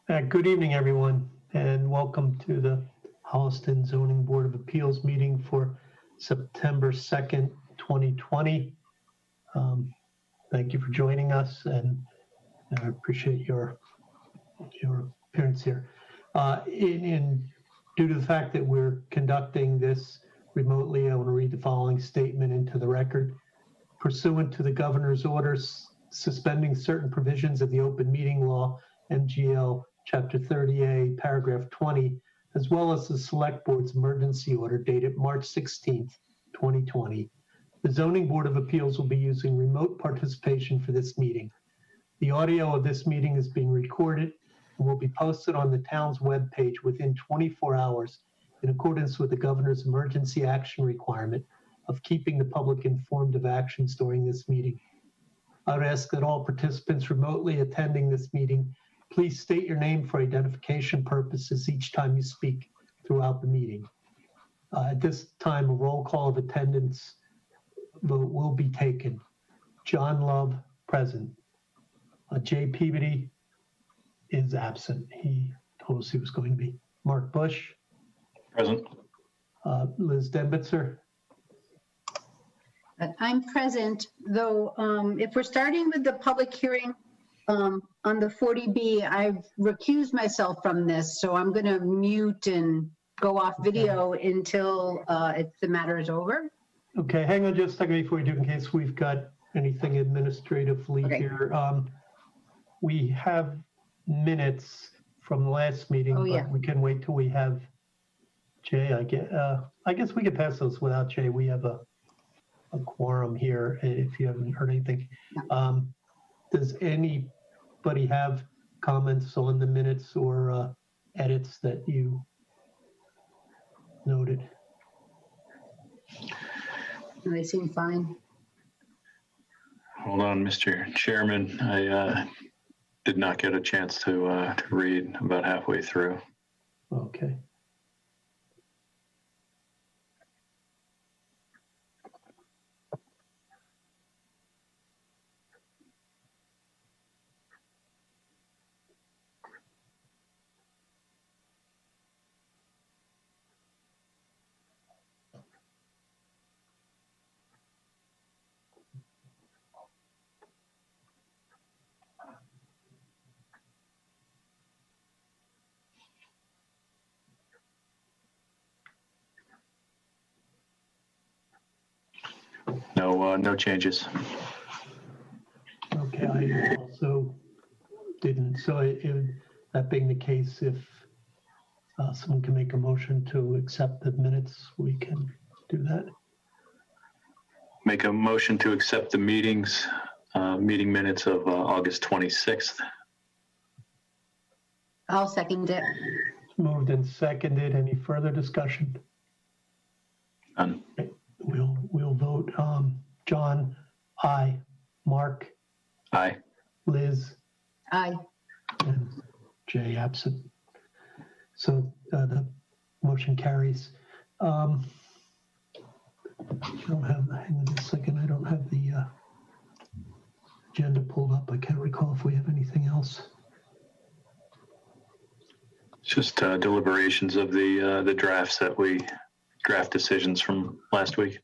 Good evening, everyone, and welcome to the Holliston Zoning Board of Appeals meeting for September 2nd, 2020. Thank you for joining us, and I appreciate your appearance here. Due to the fact that we're conducting this remotely, I want to read the following statement into the record. Pursuant to the governor's orders suspending certain provisions of the open meeting law, MGL Chapter 30A, Paragraph 20, as well as the Select Board's emergency order dated March 16th, 2020. The Zoning Board of Appeals will be using remote participation for this meeting. The audio of this meeting is being recorded and will be posted on the town's webpage within 24 hours in accordance with the governor's emergency action requirement of keeping the public informed of actions during this meeting. I would ask that all participants remotely attending this meeting please state your name for identification purposes each time you speak throughout the meeting. At this time, a roll call of attendance vote will be taken. John Love, present. Jay Peabody is absent. He told us he was going to be. Mark Bush. Present. Liz Denbitzer. I'm present, though if we're starting with the public hearing on the 40B, I've recused myself from this, so I'm going to mute and go off video until the matter is over. Okay, hang on just a second before we do, in case we've got anything administratively here. We have minutes from the last meeting, but we can wait till we have Jay. I guess we could pass those without Jay. We have a quorum here if you haven't heard anything. Does anybody have comments on the minutes or edits that you noted? They seem fine. Hold on, Mr. Chairman. I did not get a chance to read about halfway through. Okay. No changes. Okay, I also didn't. So that being the case, if someone can make a motion to accept the minutes, we can do that. Make a motion to accept the meeting minutes of August 26th. I'll second it. Moved and seconded. Any further discussion? None. Okay. We'll vote. John, aye. Mark? Aye. Liz? Aye. And Jay absent. So the motion carries. I don't have, hang on a second, I don't have the agenda pulled up. I can't recall if we have anything else. Just deliberations of the draft decisions from last week.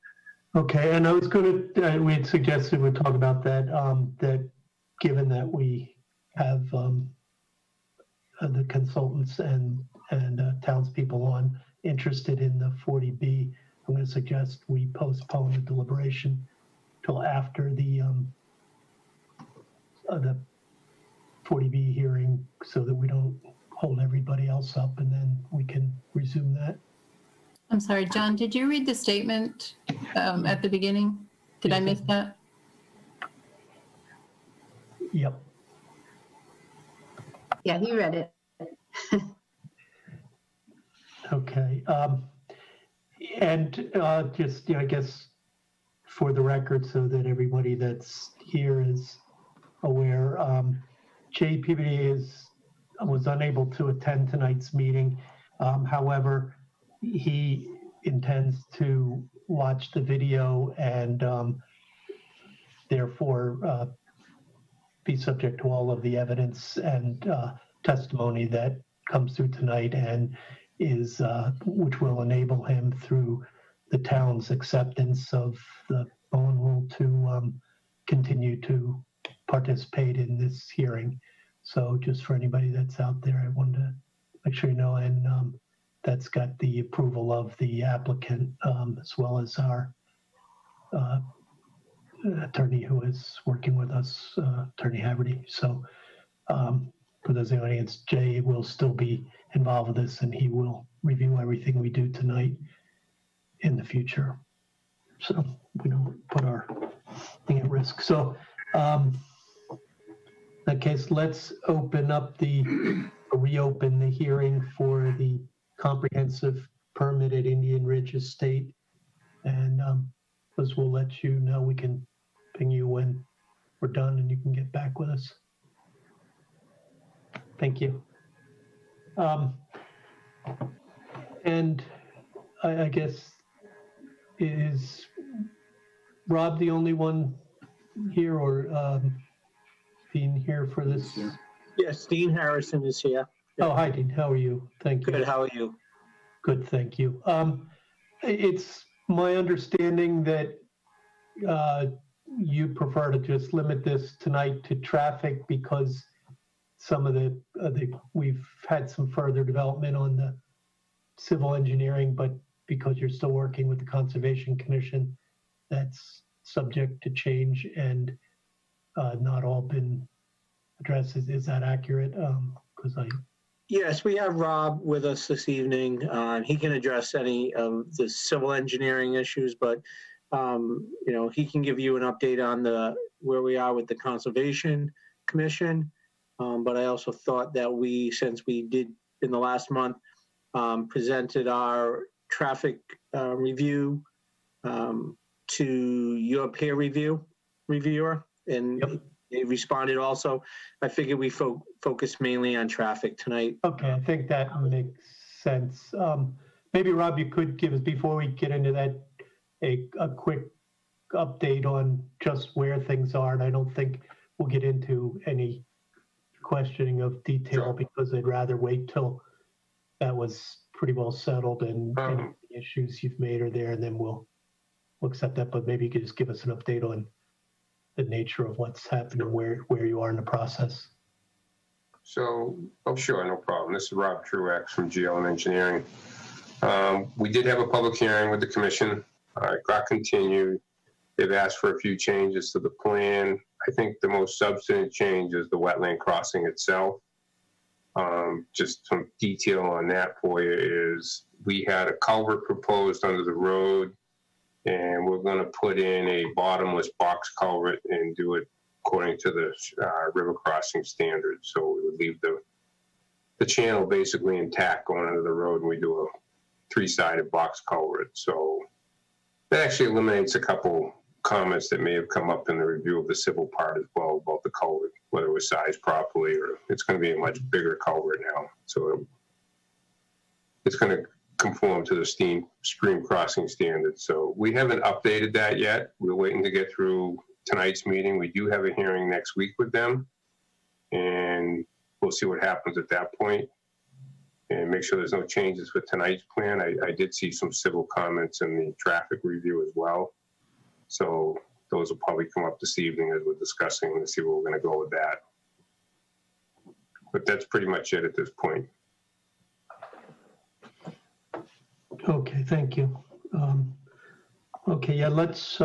Okay, and I was going to, we had suggested we'd talk about that, that given that we have the consultants and townspeople on interested in the 40B, I'm going to suggest we postpone the deliberation till after the 40B hearing so that we don't hold everybody else up, and then we can resume that. I'm sorry, John, did you read the statement at the beginning? Did I miss that? Yep. Yeah, he read it. Okay. And just, I guess for the record, so that everybody that's here is aware, Jay Peabody was unable to attend tonight's meeting. However, he intends to watch the video and therefore be subject to all of the evidence and testimony that comes through tonight and is, which will enable him through the town's acceptance of the Bowen Rule to continue to participate in this hearing. So just for anybody that's out there, I wanted to make sure you know, and that's got the approval of the applicant as well as our attorney who is working with us, Attorney Haverty. So for those in the audience, Jay will still be involved with this and he will review everything we do tonight in the future. So we don't put our thing at risk. So in that case, let's reopen the hearing for the comprehensive permit at Indian Ridge Estate. And as we'll let you know, we can ping you when we're done and you can get back with us. Thank you. And I guess, is Rob the only one here, or Dean here for this? Yes, Dean Harrison is here. Oh, hi, Dean. How are you? Thank you. Good, how are you? Good, thank you. It's my understanding that you prefer to just limit this tonight to traffic because some of we've had some further development on the civil engineering, but because you're still working with the Conservation Commission, that's subject to change and not all been addressed. Is that accurate? Yes, we have Rob with us this evening. He can address any of the civil engineering issues, but he can give you an update on where we are with the Conservation Commission. But I also thought that since we did in the last month, presented our traffic review to your peer reviewer, and Yep. They responded also. I figured we focus mainly on traffic tonight. Okay, I think that makes sense. Maybe Rob, you could give us, before we get into that, a quick update on just where things are. And I don't think we'll get into any questioning of detail because I'd rather wait till that was pretty well settled and any issues you've made are there, and then we'll accept that. But maybe you could just give us an update on the nature of what's happening, where you are in the process. So, sure, no problem. This is Rob Truex from GL Engineering. We did have a public hearing with the commission. It got continued. They've asked for a few changes to the plan. I think the most substantive change is the wetland crossing itself. Just some detail on that for you is we had a culvert proposed under the road, and we're going to put in a bottomless box culvert and do it according to the river crossing standards. So we would leave the channel basically intact going under the road, and we do a three-sided box culvert. So that actually eliminates a couple comments that may have come up in the review of the civil part as well about the culvert, whether it was sized properly, or it's going to be a much bigger culvert now. So it's going to conform to the stream crossing standards. So we haven't updated that yet. We're waiting to get through tonight's meeting. We do have a hearing next week with them, and we'll see what happens at that point and make sure there's no changes with tonight's plan. I did see some civil comments in the traffic review as well. So those will probably come up this evening as we're discussing and see where we're going to go with that. But that's pretty much it at this point. Okay, thank you. Okay, yeah, let's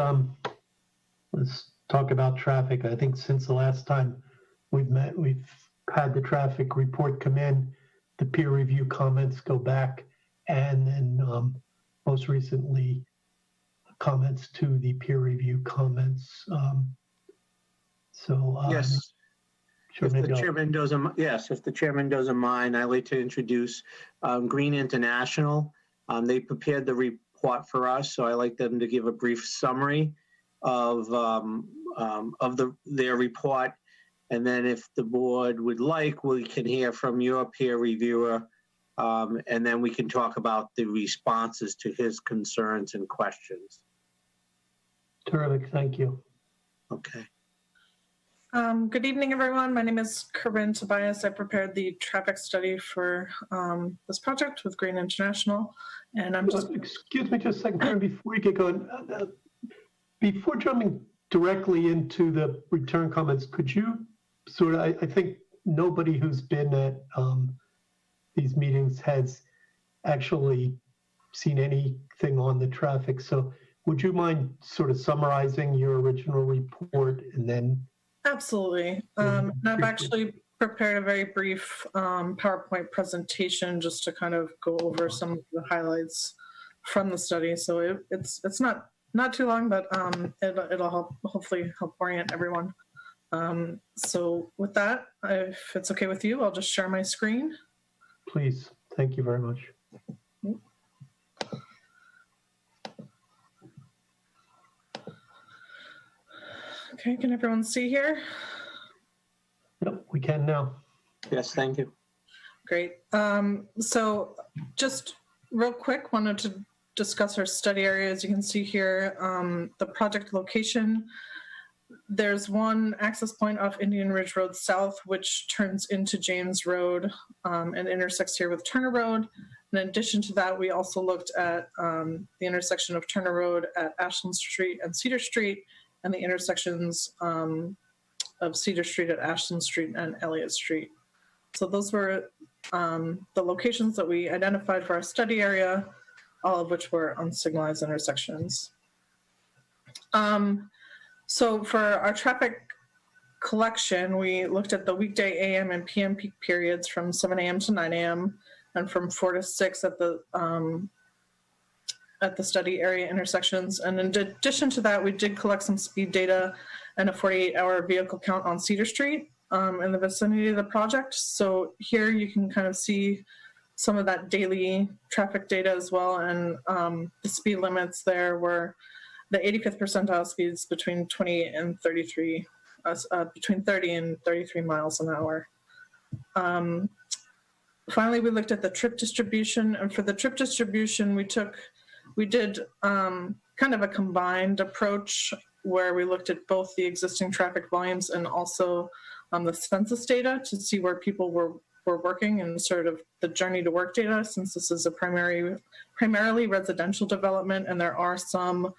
talk about traffic. I think since the last time we've met, we've had the traffic report come in, the peer review comments go back, and then most recently comments to the peer review comments. Yes. Sure, If the chairman doesn't, yes, if the chairman doesn't mind, I'd like to introduce Green International. They prepared the report for us, so I'd like them to give a brief summary of their report. And then if the board would like, we can hear from your peer reviewer, and then we can talk about the responses to his concerns and questions. Terrific, thank you. Okay. Good evening, everyone. My name is Corinne Tobias. I prepared the traffic study for this project with Green International, and I'm just... Excuse me just a second, Karen, before we get going. Before jumping directly into the return comments, could you sort of, I think nobody who's been at these meetings has actually seen anything on the traffic. So would you mind sort of summarizing your original report and then? Absolutely. And I've actually prepared a very brief PowerPoint presentation just to kind of go over some of the highlights from the study. So it's not too long, but it'll hopefully help orient everyone. So with that, if it's okay with you, I'll just share my screen. Please. Thank you very much. Okay, can everyone see here? Yep, we can now. Yes, thank you. Great. So just real quick, wanted to discuss our study area. As you can see here, the project location. There's one access point off Indian Ridge Road South, which turns into James Road and intersects here with Turner Road. In addition to that, we also looked at the intersection of Turner Road at Ashland Street and Cedar Street, and the intersections of Cedar Street at Ashland Street and Elliott Street. So those were the locations that we identified for our study area, all of which were unsignalized intersections. So for our traffic collection, we looked at the weekday AM and PM peak periods from 7 a.m. to 9 a.m. and from 4 to 6 at the study area intersections. And in addition to that, we did collect some speed data and a 48-hour vehicle count on Cedar Street in the vicinity of the project. So here you can kind of see some of that daily traffic data as well. And the speed limits there were the 85th percentile speeds between 28 and 33, between 30 and 33 miles an hour. Finally, we looked at the trip distribution. And for the trip distribution, we did kind of a combined approach where we looked at both the existing traffic volumes and also the census data to see where people were working and sort of the journey to work data, since this is a primarily residential development and there are some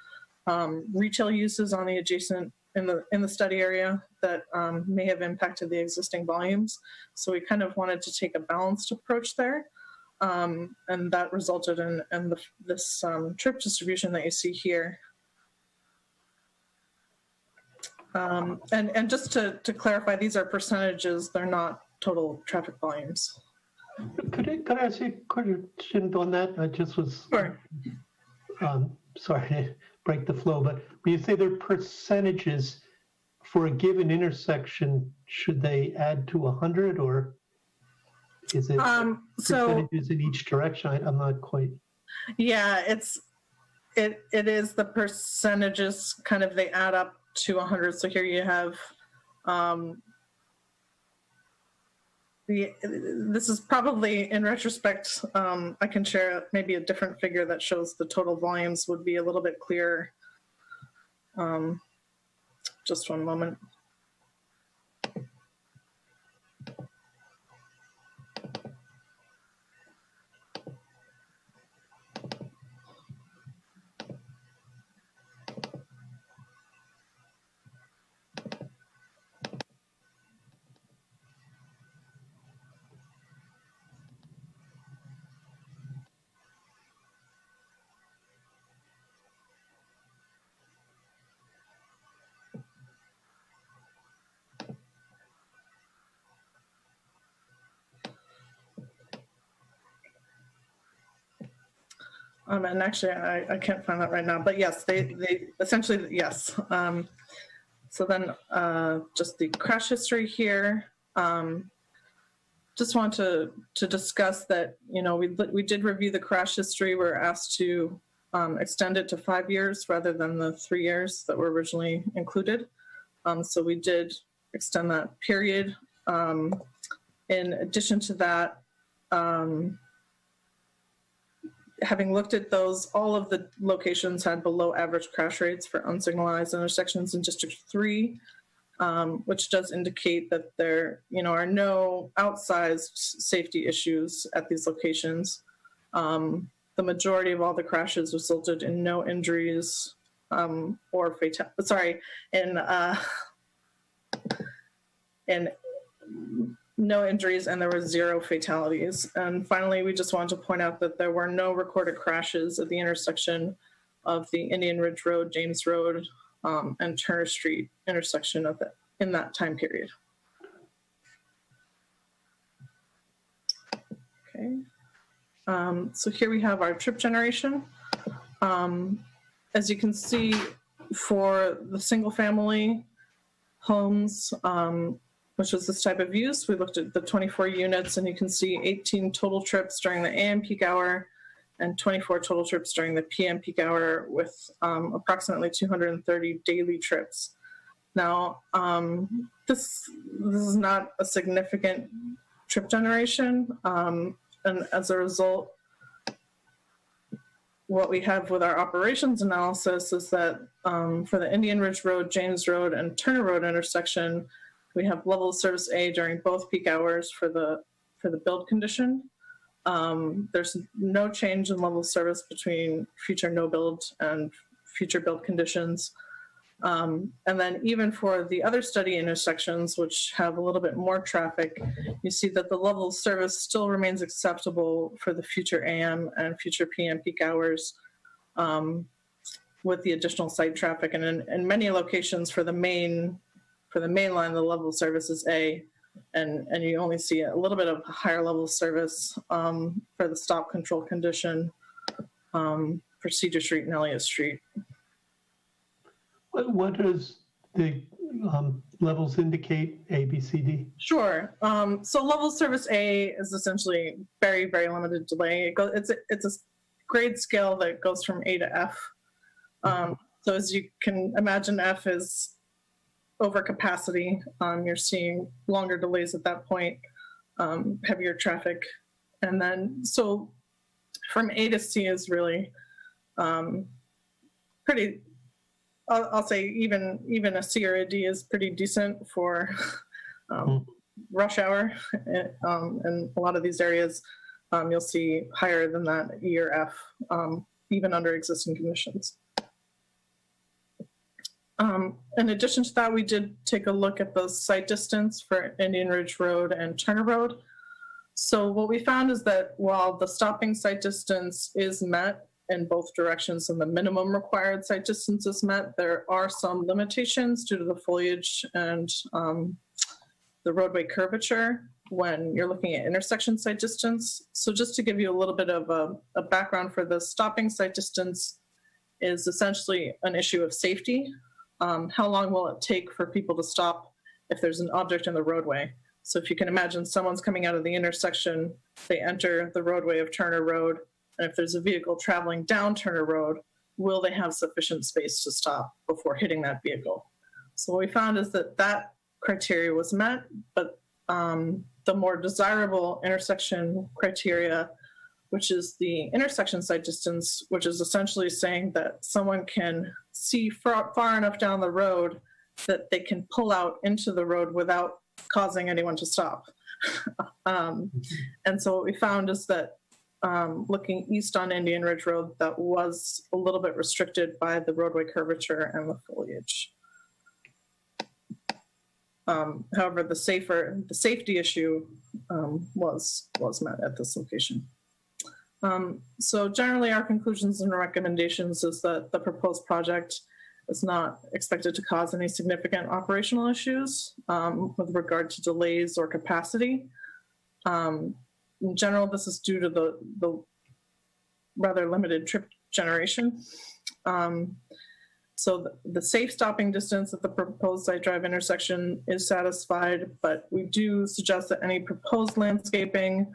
retail uses on the adjacent in the study area that may have impacted the existing volumes. So we kind of wanted to take a balanced approach there. And that resulted in this trip distribution that you see here. And just to clarify, these are percentages, they're not total traffic volumes. Could I ask you a question on that? I just was Sure. Sorry to break the flow, but when you say they're percentages for a given intersection, should they add to 100 or is it percentages in each direction? I'm not quite. Yeah, it is the percentages kind of, they add up to 100. So here you have this is probably, in retrospect, I can share maybe a different figure that shows the total volumes would be a little bit clearer. Just one moment. And actually, I can't find that right now, but yes, they essentially, yes. So then just the crash history here. Just want to discuss that, you know, we did review the crash history. We're asked to extend it to 5 years rather than the 3 years that were originally included. So we did extend that period. In addition to that, having looked at those, all of the locations had below average crash rates for unsignalized intersections in District 3. which does indicate that there, are no outsized safety issues at these locations. The majority of all the crashes resulted in no injuries or in no injuries, and there were 0 fatalities. And finally, we just wanted to point out that there were no recorded crashes at the intersection of the Indian Ridge Road, James Road, and Turner Street intersection in that time period. Okay. So here we have our trip generation. As you can see, for the single family homes, which was this type of use, we looked at the 24 units, and you can see 18 total trips during the AM peak hour and 24 total trips during the PM peak hour, with approximately 230 daily trips. Now, this is not a significant trip generation, and as a result, what we have with our operations analysis is that for the Indian Ridge Road, James Road, and Turner Road intersection, we have level of service A during both peak hours for the build condition. There's no change in level of service between future no build and future build conditions. And then even for the other study intersections, which have a little bit more traffic, you see that the level of service still remains acceptable for the future AM and future PM peak hours, with the additional site traffic. And in many locations for the main line, the level of service is A, and you only see a little bit of a higher level of service for the stop control condition for Cedar Street and Elliott Street. What does the levels indicate, A, B, C, D? Sure. So level service A is essentially very, very limited delay. It's a grade scale that goes from A to F. So as you can imagine, F is over capacity. You're seeing longer delays at that point, heavier traffic. And then, so from A to C is really pretty, I'll say even a C or a D is pretty decent for rush hour. And a lot of these areas, you'll see higher than that, E or F, even under existing conditions. In addition to that, we did take a look at the site distance for Indian Ridge Road and Turner Road. So what we found is that while the stopping site distance is met in both directions and the minimum required site distance is met, there are some limitations due to the foliage and the roadway curvature when you're looking at intersection site distance. So just to give you a little bit of a background for the stopping site distance is essentially an issue of safety. How long will it take for people to stop if there's an object in the roadway? So if you can imagine someone's coming out of the intersection, they enter the roadway of Turner Road, and if there's a vehicle traveling down Turner Road, will they have sufficient space to stop before hitting that vehicle? So what we found is that that criteria was met, but the more desirable intersection criteria, which is the intersection site distance, which is essentially saying that someone can see far enough down the road that they can pull out into the road without causing anyone to stop. And so what we found is that looking east on Indian Ridge Road, that was a little bit restricted by the roadway curvature and the foliage. However, the safety issue was met at this location. So generally our conclusions and recommendations is that the proposed project is not expected to cause any significant operational issues with regard to delays or capacity. In general, this is due to the rather limited trip generation. So the safe stopping distance at the proposed site drive intersection is satisfied, but we do suggest that any proposed landscaping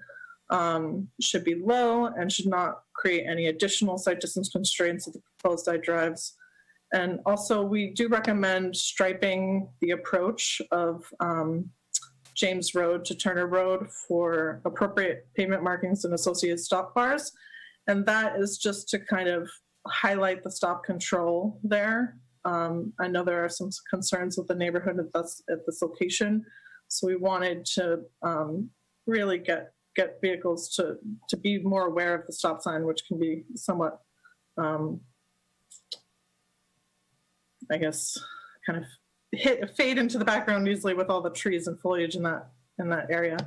should be low and should not create any additional site distance constraints at the proposed site drives. And also we do recommend striping the approach of James Road to Turner Road for appropriate pavement markings and associated stop bars. And that is just to kind of highlight the stop control there. I know there are some concerns with the neighborhood at this location. So we wanted to really get vehicles to be more aware of the stop sign, which can be somewhat, I guess, kind of fade into the background easily with all the trees and foliage in that area.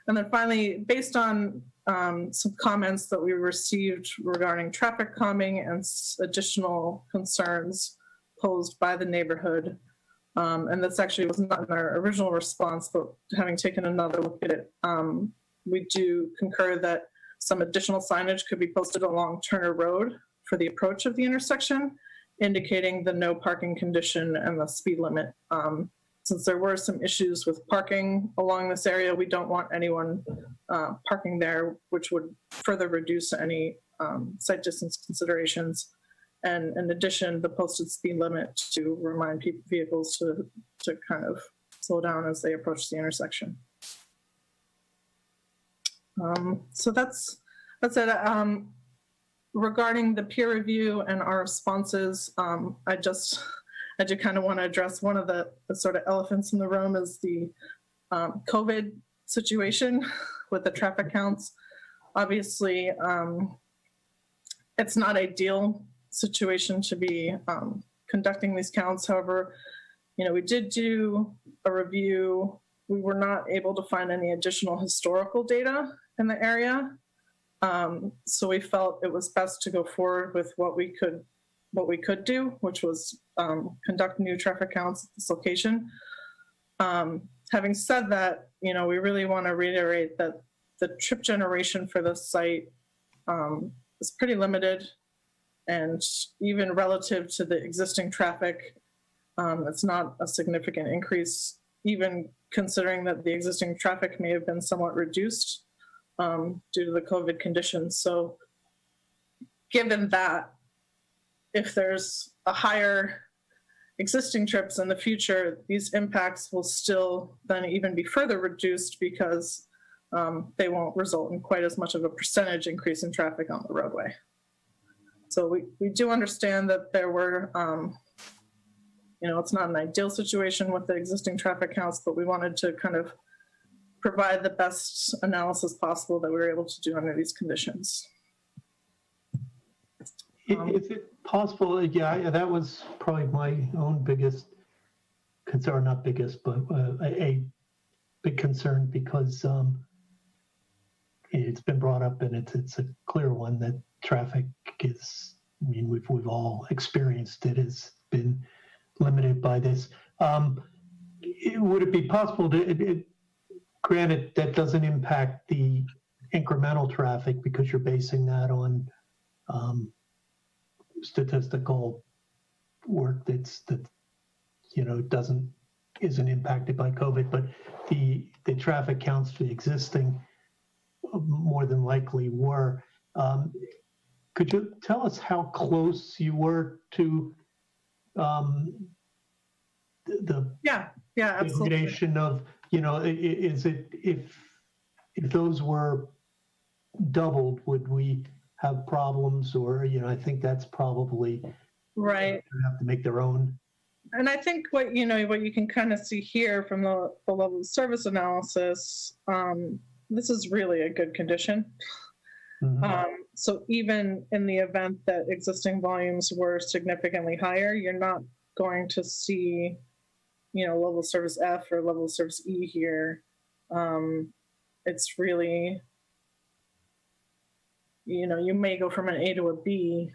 And then finally, based on some comments that we received regarding traffic calming and additional concerns posed by the neighborhood, and this actually was not in our original response, but having taken another look at it, we do concur that some additional signage could be posted along Turner Road for the approach of the intersection, indicating the no parking condition and the speed limit. Since there were some issues with parking along this area, we don't want anyone parking there, which would further reduce any site distance considerations. And in addition, the posted speed limit to remind vehicles to kind of slow down as they approach the intersection. So that's it. Regarding the peer review and our responses, I do kind of want to address one of the sort of elephants in the room is the COVID situation with the traffic counts. Obviously, it's not ideal situation to be conducting these counts. However, we did do a review. We were not able to find any additional historical data in the area. So we felt it was best to go forward with what we could do, which was conduct new traffic counts at this location. Having said that, we really want to reiterate that the trip generation for this site is pretty limited, and even relative to the existing traffic, it's not a significant increase, even considering that the existing traffic may have been somewhat reduced due to the COVID conditions. So given that, if there's a higher existing trips in the future, these impacts will still then even be further reduced because they won't result in quite as much of a percentage increase in traffic on the roadway. So we do understand that there were, it's not an ideal situation with the existing traffic counts, but we wanted to kind of provide the best analysis possible that we were able to do under these conditions. Is it possible? Yeah, that was probably my own biggest concern, not biggest, but a big concern because it's been brought up and it's a clear one that traffic is, we've all experienced it, has been limited by this. Would it be possible to, granted that doesn't impact the incremental traffic because you're basing that on statistical work that isn't impacted by COVID, but the traffic counts for the existing more than likely were. Could you tell us how close you were to the absolutely. degradation of, is it, if those were doubled, would we have problems? Or, I think that's probably right. They have to make their own. And I think what you can kind of see here from the level of service analysis, this is really a good condition. Mm-hmm. So even in the event that existing volumes were significantly higher, you're not going to see, level of service F or level of service E here. It's really, you may go from an A to a B,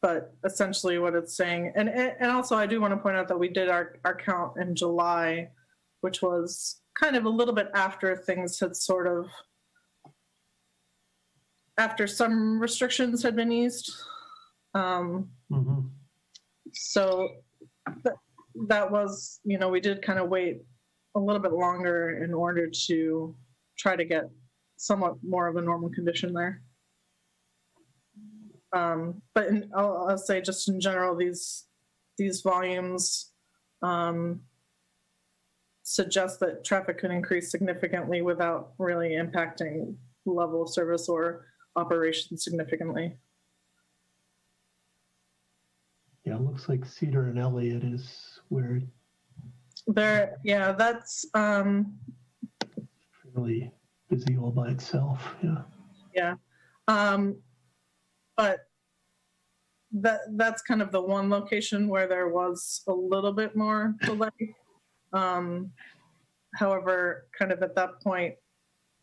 but essentially what it's saying, and also I do want to point out that we did our count in July, which was kind of a little bit after things had sort of, after some restrictions had been eased. Mm-hmm. So that was, we did kind of wait a little bit longer in order to try to get somewhat more of a normal condition there. But I'll say just in general, these volumes suggest that traffic could increase significantly without really impacting level of service or operation significantly. Yeah, it looks like Cedar and Elliott is where it's There, yeah, that's, really busy all by itself. Yeah. yeah. But that's kind of the one location where there was a little bit more delay. However, kind of at that point,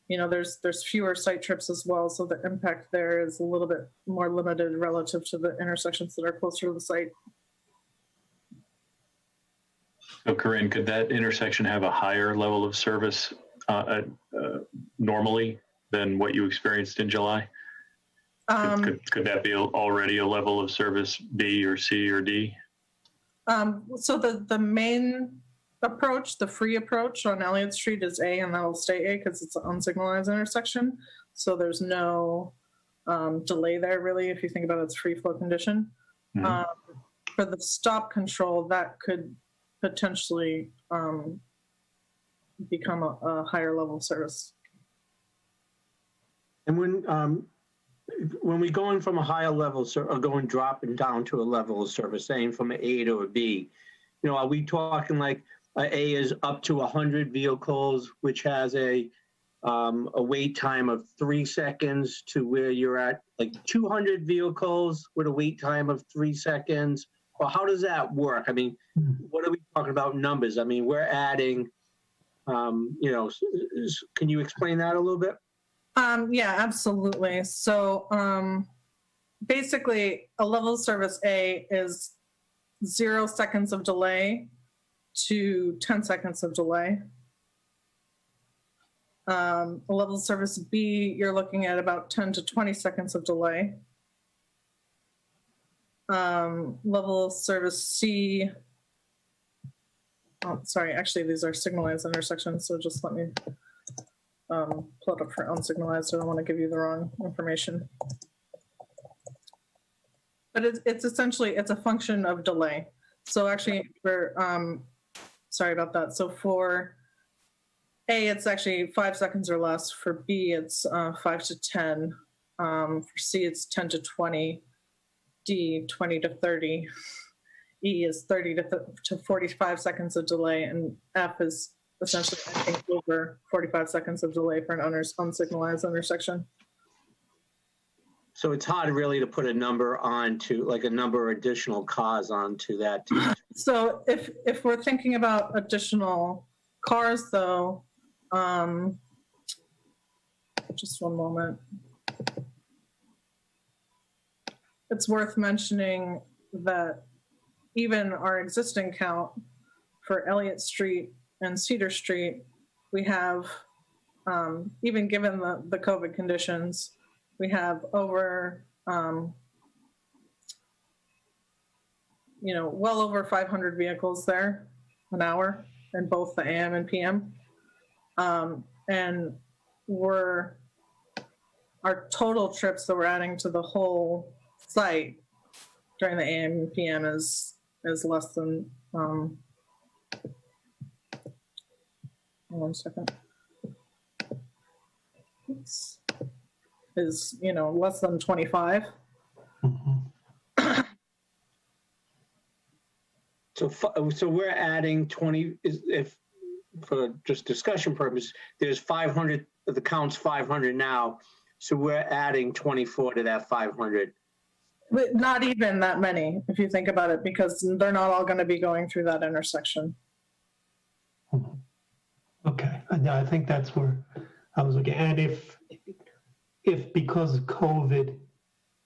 you know, there's fewer site trips as well, so the impact there is a little bit more limited relative to the intersections that are closer to the site. So Corinne, could that intersection have a higher level of service normally than what you experienced in July? Could that be already a level of service B or C or D? So the main approach, the free approach on Elliott Street is A, and that'll stay A because it's an unsignalized intersection. So there's no delay there really if you think about its free flow condition. Mhm. For the stop control, that could potentially become a higher level of service. And when we going from a higher level or dropping down to a level of service, saying from an A to a B, you know, are we talking like A is up to 100 vehicles, which has a wait time of 3 seconds, to where you're at like 200 vehicles with a wait time of 3 seconds? Or how does that work? I mean, what are we talking about numbers? I mean, we're adding, you know, can you explain that a little bit? Yeah, absolutely. So basically, a level of service A is 0 seconds of delay to 10 seconds of delay. A level of service B, you're looking at about 10 to 20 seconds of delay. Level of service C, oh, sorry, actually, these are signalized intersections, so just let me pull it up for unsignalized. I don't want to give you the wrong information. But it's essentially, it's a function of delay. So actually, for, sorry about that. So for A, it's actually 5 seconds or less. For B, it's 5 to 10. For C, it's 10 to 20. D, 20 to 30. E is 30 to 45 seconds of delay. And F is essentially, I think, over 45 seconds of delay for an unsignalized intersection. So it's hard really to put a number onto, like a number of additional cars onto that. So if we're thinking about additional cars though, just one moment. It's worth mentioning that even our existing count for Elliott Street and Cedar Street, we have, even given the COVID conditions, we have over, you know, well over 500 vehicles there an hour in both the AM and PM. And our total trips that we're adding to the whole site during the AM and PM is less than, 1 second. Is, you know, less than 25. Mhm. So we're adding 20, if for just discussion purpose, there's 500, the count's 500 now. So we're adding 24 to that 500. But not even that many, if you think about it, because they're not all going to be going through that intersection. Okay, and I think that's where I was looking. And if because of COVID,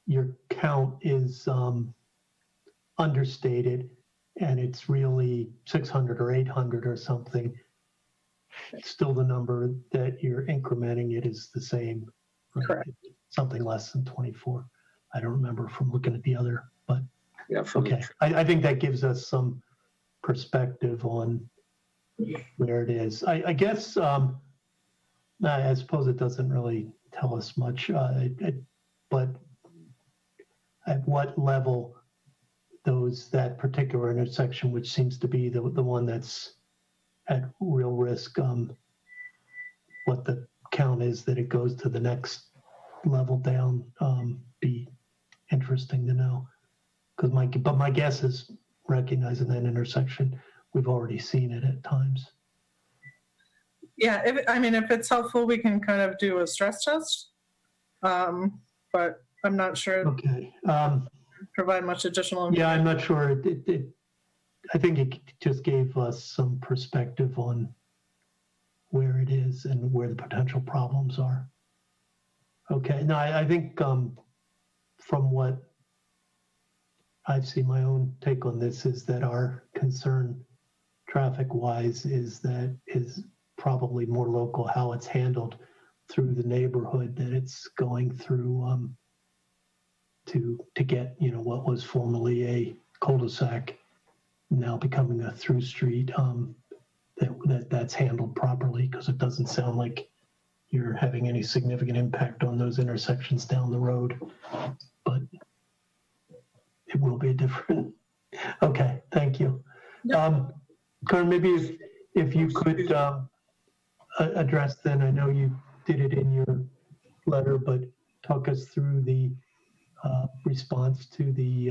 your count is understated and it's really 600 or 800 or something, still the number that you're incrementing it is the same. Right? Correct. Something less than 24. I don't remember from looking at the other, but Yeah. okay. I think that gives us some perspective on where it is. I guess, I suppose it doesn't really tell us much, but at what level that particular intersection, which seems to be the one that's at real risk, what the count is that it goes to the next level down, be interesting to know. Because my guess is recognizing that intersection, we've already seen it at times. Yeah, if it's helpful, we can kind of do a stress test. But I'm not sure Okay. provide much additional Yeah, information. I'm not sure. I think it just gave us some perspective on where it is and where the potential problems are. Okay. No, I think from what I've seen, my own take on this is that our concern traffic-wise is probably more local, how it's handled through the neighborhood, that it's going through to get, what was formerly a cul-de-sac now becoming a through street, that's handled properly, because it doesn't sound like you're having any significant impact on those intersections down the road, but it will be different. Okay, thank you. Karen, maybe if you could address then, I know you did it in your letter, but talk us through the response to the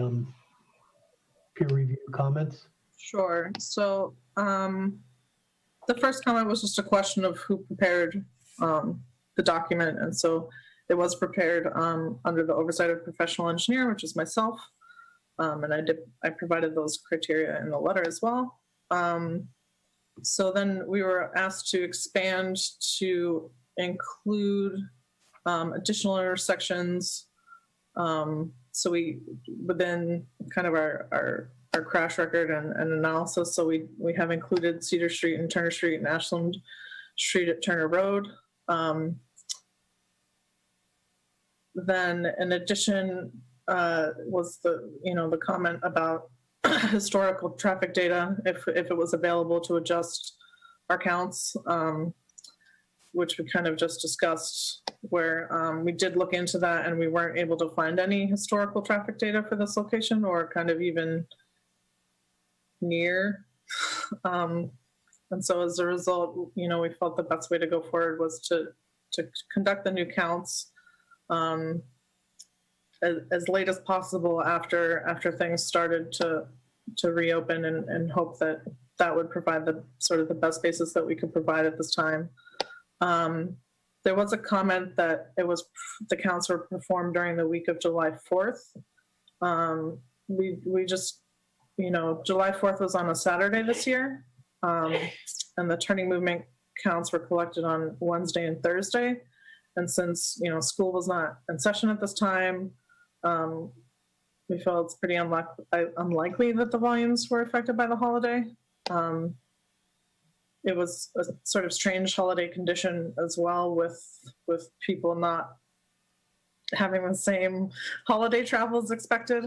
peer review comments. Sure. So the first comment was just a question of who prepared the document. And so it was prepared under the oversight of a professional engineer, which is myself. And I provided those criteria in the letter as well. So then we were asked to expand to include additional intersections. So we, within kind of our crash record and analysis, so we have included Cedar Street and Turner Street and Ashland Street at Turner Road. Then in addition was the comment about historical traffic data, if it was available to adjust our counts, which we kind of just discussed, where we did look into that and we weren't able to find any historical traffic data for this location, or kind of even near. And so as a result, we felt the best way to go forward was to conduct the new counts as late as possible after things started to reopen, and hope that would provide the sort of the best basis that we could provide at this time. There was a comment that the counts were performed during the week of July 4th. We just, July 4th was on a Saturday this year, and the turning movement counts were collected on Wednesday and Thursday. And since, school was not in session at this time, we felt it's pretty unlikely that the volumes were affected by the holiday. It was a sort of strange holiday condition as well, with people not having the same holiday travel as expected.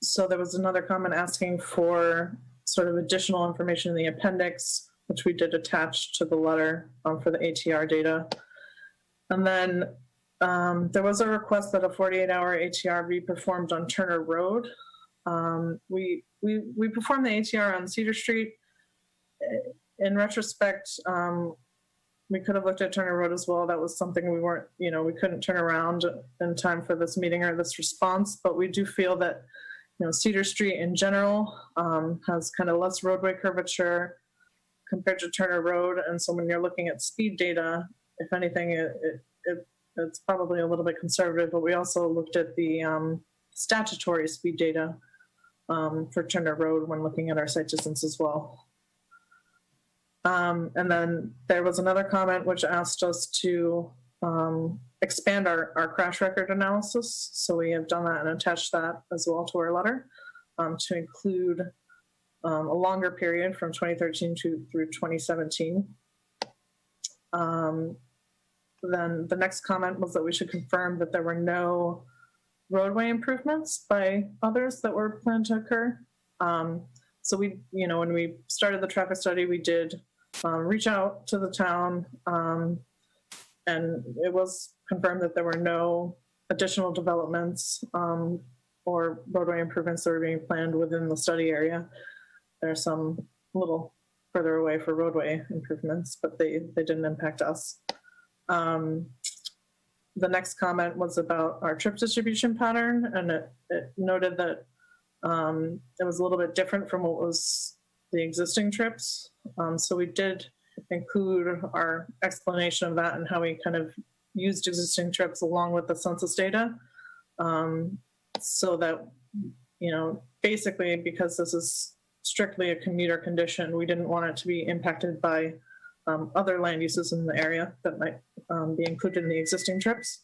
So there was another comment asking for sort of additional information in the appendix, which we did attach to the letter for the ATR data. And then there was a request that a 48-hour ATR be performed on Turner Road. We performed the ATR on Cedar Street. In retrospect, we could have looked at Turner Road as well. That was something we couldn't turn around in time for this meeting or this response, but we do feel that, Cedar Street in general has kind of less roadway curvature compared to Turner Road. And so when you're looking at speed data, if anything, it's probably a little bit conservative, but we also looked at the statutory speed data for Turner Road when looking at our site distance as well. And then there was another comment which asked us to expand our crash record analysis. So we have done that and attached that as well to our letter to include a longer period from 2013 through 2017. Then the next comment was that we should confirm that there were no roadway improvements by others that were planned to occur. So we, when we started the traffic study, we did reach out to the town, and it was confirmed that there were no additional developments or roadway improvements that were being planned within the study area. There are some a little further away for roadway improvements, but they didn't impact us. The next comment was about our trip distribution pattern, and it noted that it was a little bit different from what was the existing trips. So we did include our explanation of that and how we kind of used existing trips along with the census data. So that, basically because this is strictly a commuter condition, we didn't want it to be impacted by other land uses in the area that might be included in the existing trips.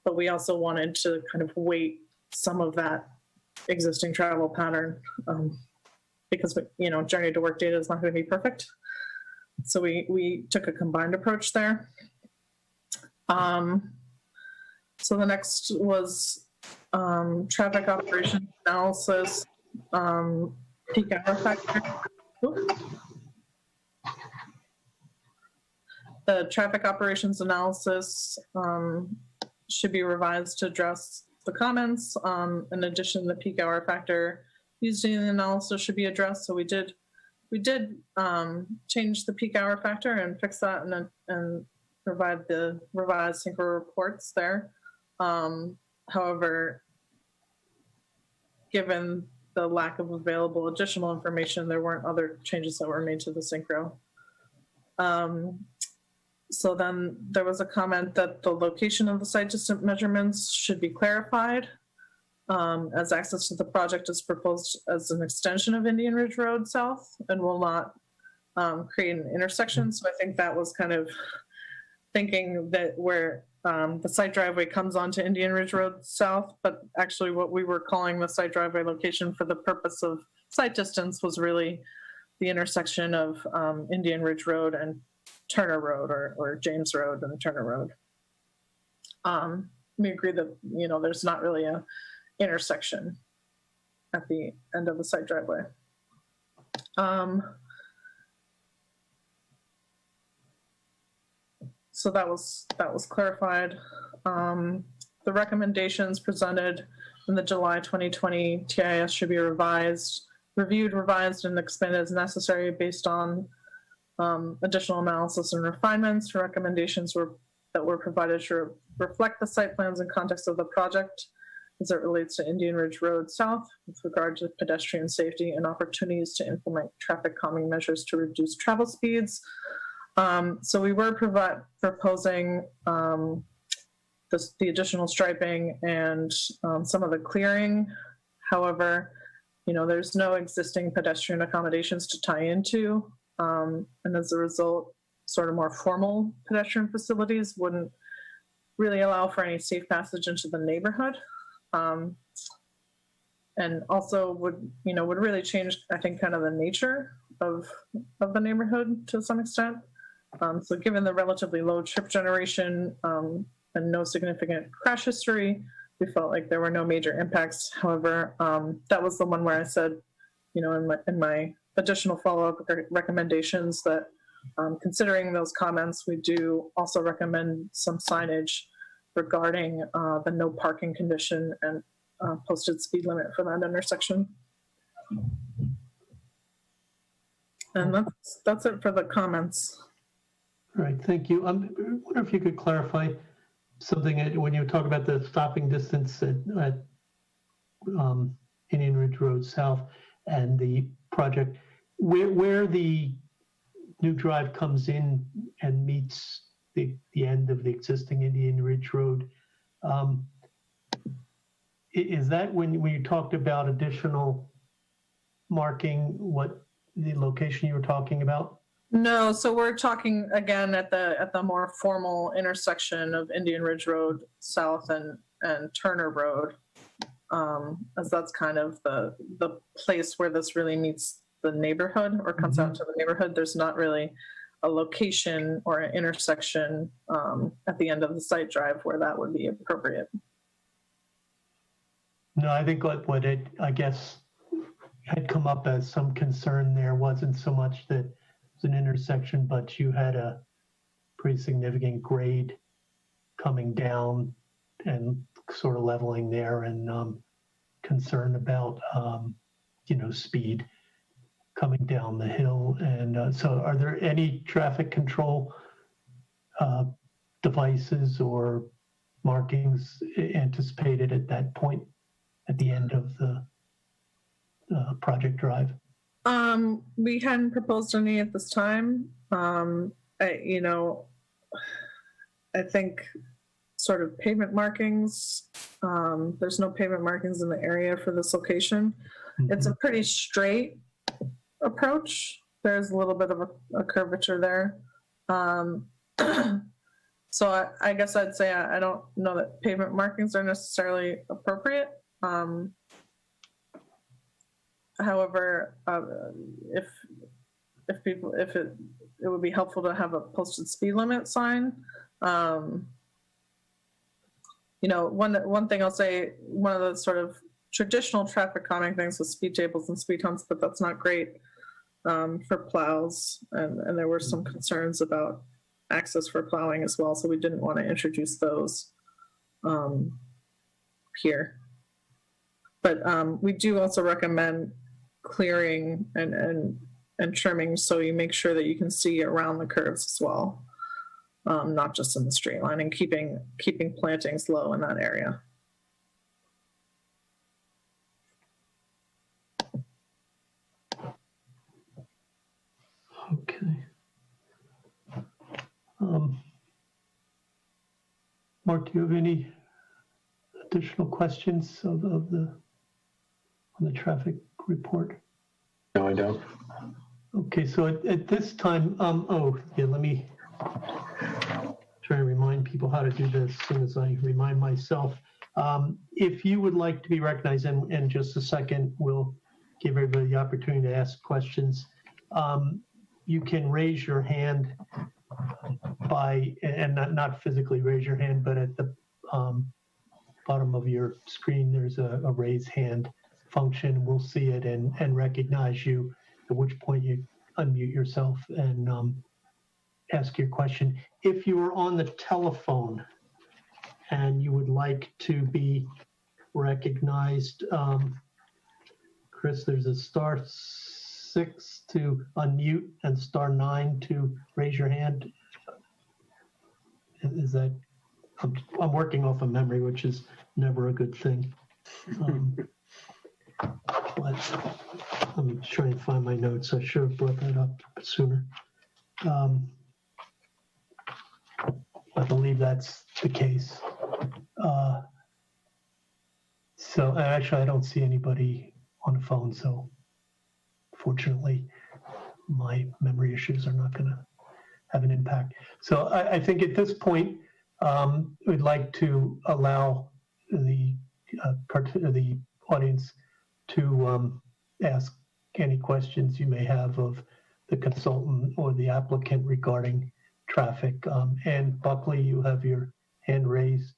But we also wanted to kind of weight some of that existing travel pattern because, journey to work data is not going to be perfect. So we took a combined approach there. So the next was traffic operations analysis, peak hour factor. The traffic operations analysis should be revised to address the comments. In addition, the peak hour factor used in the analysis should be addressed. So we did change the peak hour factor and fix that and provide the revised synchro reports there. However, given the lack of available additional information, there weren't other changes that were made to the synchro. So then there was a comment that the location of the site distance measurements should be clarified, as access to the project is proposed as an extension of Indian Ridge Road South and will not create an intersection. So I think that was kind of thinking that where the site driveway comes onto Indian Ridge Road South, but actually what we were calling the site driveway location for the purpose of site distance was really the intersection of Indian Ridge Road and Turner Road or James Road and Turner Road. We agree that, there's not really a intersection at the end of the site driveway. So that was clarified. The recommendations presented in the July 2020 TIS should be reviewed, revised, and expanded as necessary based on additional analysis and refinements. Recommendations that were provided should reflect the site plans and context of the project as it relates to Indian Ridge Road South with regard to pedestrian safety and opportunities to implement traffic calming measures to reduce travel speeds. So we were proposing the additional striping and some of the clearing. However, there's no existing pedestrian accommodations to tie into. And as a result, sort of more formal pedestrian facilities wouldn't really allow for any safe passage into the neighborhood. And also would really change, I think, kind of the nature of the neighborhood to some extent. So given the relatively low trip generation and no significant crash history, we felt like there were no major impacts. However, that was the one where I said, in my additional follow-up recommendations that considering those comments, we do also recommend some signage regarding the no parking condition and posted speed limit for that intersection. And that's it for the comments. All right, thank you. I wonder if you could clarify something when you talk about the stopping distance at Indian Ridge Road South and the project, where the new drive comes in and meets the end of the existing Indian Ridge Road. Is that when you talked about additional marking, what the location you were talking about? No, so we're talking again at the more formal intersection of Indian Ridge Road South and Turner Road, as that's kind of the place where this really meets the neighborhood or comes out to the neighborhood. There's not really a location or an intersection at the end of the site drive where that would be appropriate. No, I think what it, I guess, had come up as some concern there wasn't so much that it's an intersection, but you had a pretty significant grade coming down and sort of leveling there, and concern about speed coming down the hill. And so are there any traffic control devices or markings anticipated at that point, at the end of the project drive? We hadn't proposed any at this time. I think sort of pavement markings, there's no pavement markings in the area for this location. It's a pretty straight approach. There's a little bit of a curvature there. So I guess I'd say I don't know that pavement markings are necessarily appropriate. However, if it would be helpful to have a posted speed limit sign. One thing I'll say, one of the sort of traditional traffic calming things with speed tables and speed humps, but that's not great for plows. And there were some concerns about access for plowing as well. So we didn't want to introduce those here. But we do also recommend clearing and trimming so you make sure that you can see around the curves as well, not just in the straight line, and keeping plantings low in that area. Okay. Mark, do you have any additional questions on the traffic report? No, I don't. Okay, so at this time, let me try and remind people how to do this as soon as I remind myself. If you would like to be recognized, in just a second, we'll give everybody the opportunity to ask questions. You can raise your hand and not physically raise your hand, but at the bottom of your screen, there's a raise hand function. We'll see it and recognize you, at which point you unmute yourself and ask your question. If you are on the telephone and you would like to be recognized, Chris, there's a *6 to unmute and *9 to raise your hand. Is that, I'm working off of memory, which is never a good thing. But let me try and find my notes. I should have brought that up sooner. I believe that's the case. So actually, I don't see anybody on the phone. So fortunately, my memory issues are not going to have an impact. So I think at this point, we'd like to allow the audience to ask any questions you may have of the consultant or the applicant regarding traffic. And Buckley, you have your hand raised.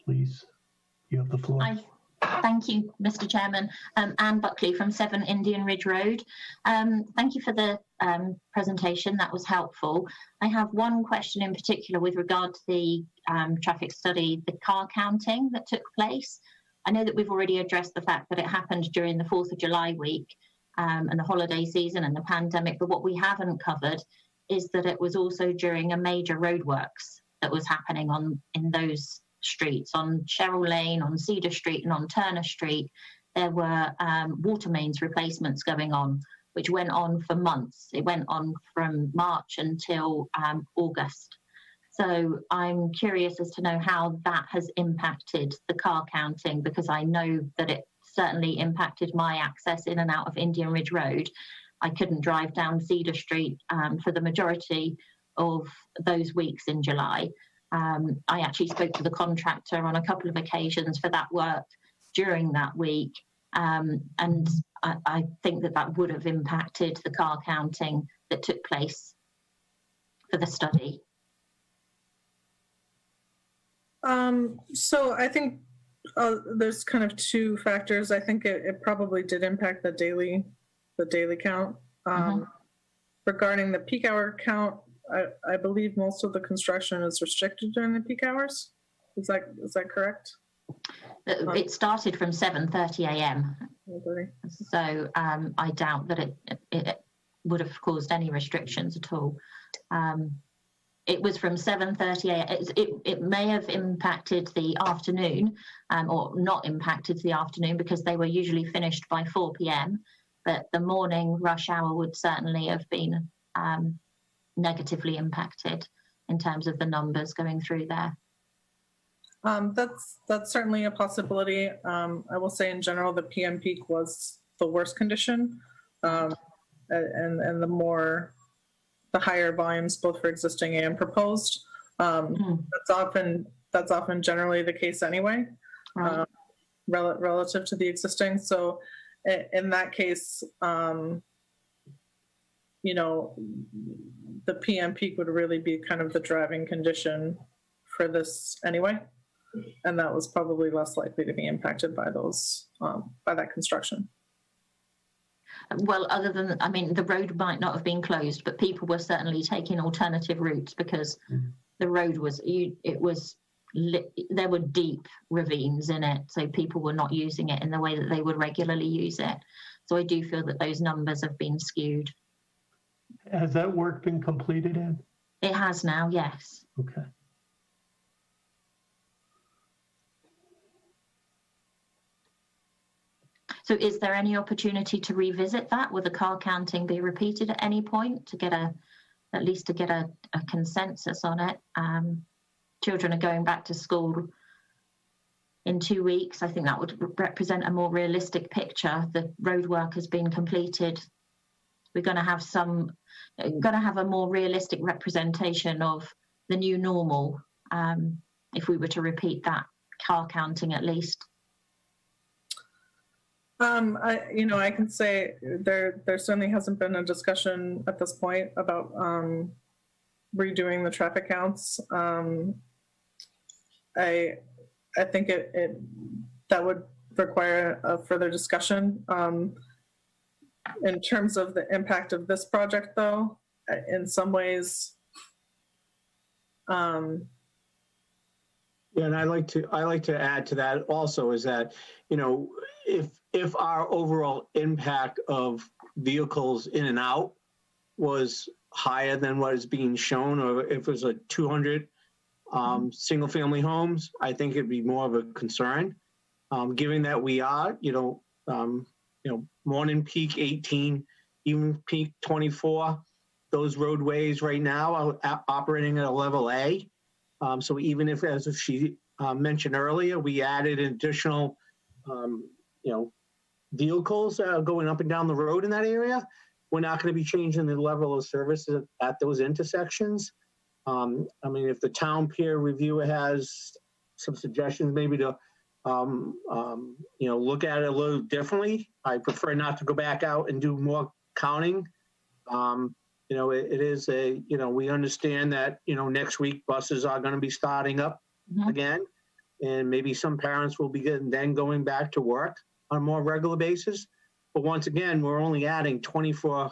Please, you have the floor. Thank you, Mr. Chairman. Anne Buckley from 7 Indian Ridge Road. Thank you for the presentation. That was helpful. I have one question in particular with regard to the traffic study, the car counting that took place. I know that we've already addressed the fact that it happened during the 4th of July week and the holiday season and the pandemic, but what we haven't covered is that it was also during a major roadworks that was happening in those streets, on Cheryl Lane, on Cedar Street and on Turner Street. There were water mains replacements going on, which went on for months. It went on from March until August. So I'm curious as to know how that has impacted the car counting, because I know that it certainly impacted my access in and out of Indian Ridge Road. I couldn't drive down Cedar Street for the majority of those weeks in July. I actually spoke to the contractor on a couple of occasions for that work during that week. And I think that would have impacted the car counting that took place for the study. So I think there's kind of two factors. I think it probably did impact the daily count. Regarding the peak hour count, I believe most of the construction is restricted during the peak hours. Is that correct? It started from 7:30 a.m. So I doubt that it would have caused any restrictions at all. it was from 7:30 a.m. It may have impacted the afternoon, or not impacted the afternoon because they were usually finished by 4 p.m. But the morning rush hour would certainly have been negatively impacted in terms of the numbers going through there. That's certainly a possibility. I will say in general, the PM peak was the worst condition, and the higher volumes, both for existing and proposed. That's often generally the case anyway, Right. Relative to the existing. So in that case, you know, the PM peak would really be kind of the driving condition for this anyway. And that was probably less likely to be impacted by those, by that construction. Well, other than, I mean, the road might not have been closed, but people were certainly taking alternative routes because the road was, there were deep ravines in it. So people were not using it in the way that they would regularly use it. So I do feel that those numbers have been skewed. Has that work been completed, Ed? It has now, yes. Okay. So is there any opportunity to revisit that? Will the car counting be repeated at any point to get at least to get a consensus on it? Children are going back to school in 2 weeks. I think that would represent a more realistic picture. The road work has been completed. We're going to have a more realistic representation of the new normal if we were to repeat that car counting at least. I can say there certainly hasn't been a discussion at this point about redoing the traffic counts. I think that would require a further discussion. In terms of the impact of this project, though, in some ways, yeah, and I like to add to that also is that, you know, if our overall impact of vehicles in and out was higher than what is being shown, or if it was a 200 single family homes, I think it'd be more of a concern. Given that we are, morning peak 18, even peak 24, those roadways right now are operating at a level A. So even if, as she mentioned earlier, we added additional, vehicles going up and down the road in that area, we're not going to be changing the level of service at those intersections. I mean, if the town peer reviewer has some suggestions, maybe to, look at it a little differently, I prefer not to go back out and do more counting. It is we understand that, next week buses are going to be starting up again, and maybe some parents will be going back to work on a more regular basis. But once again, we're only adding 24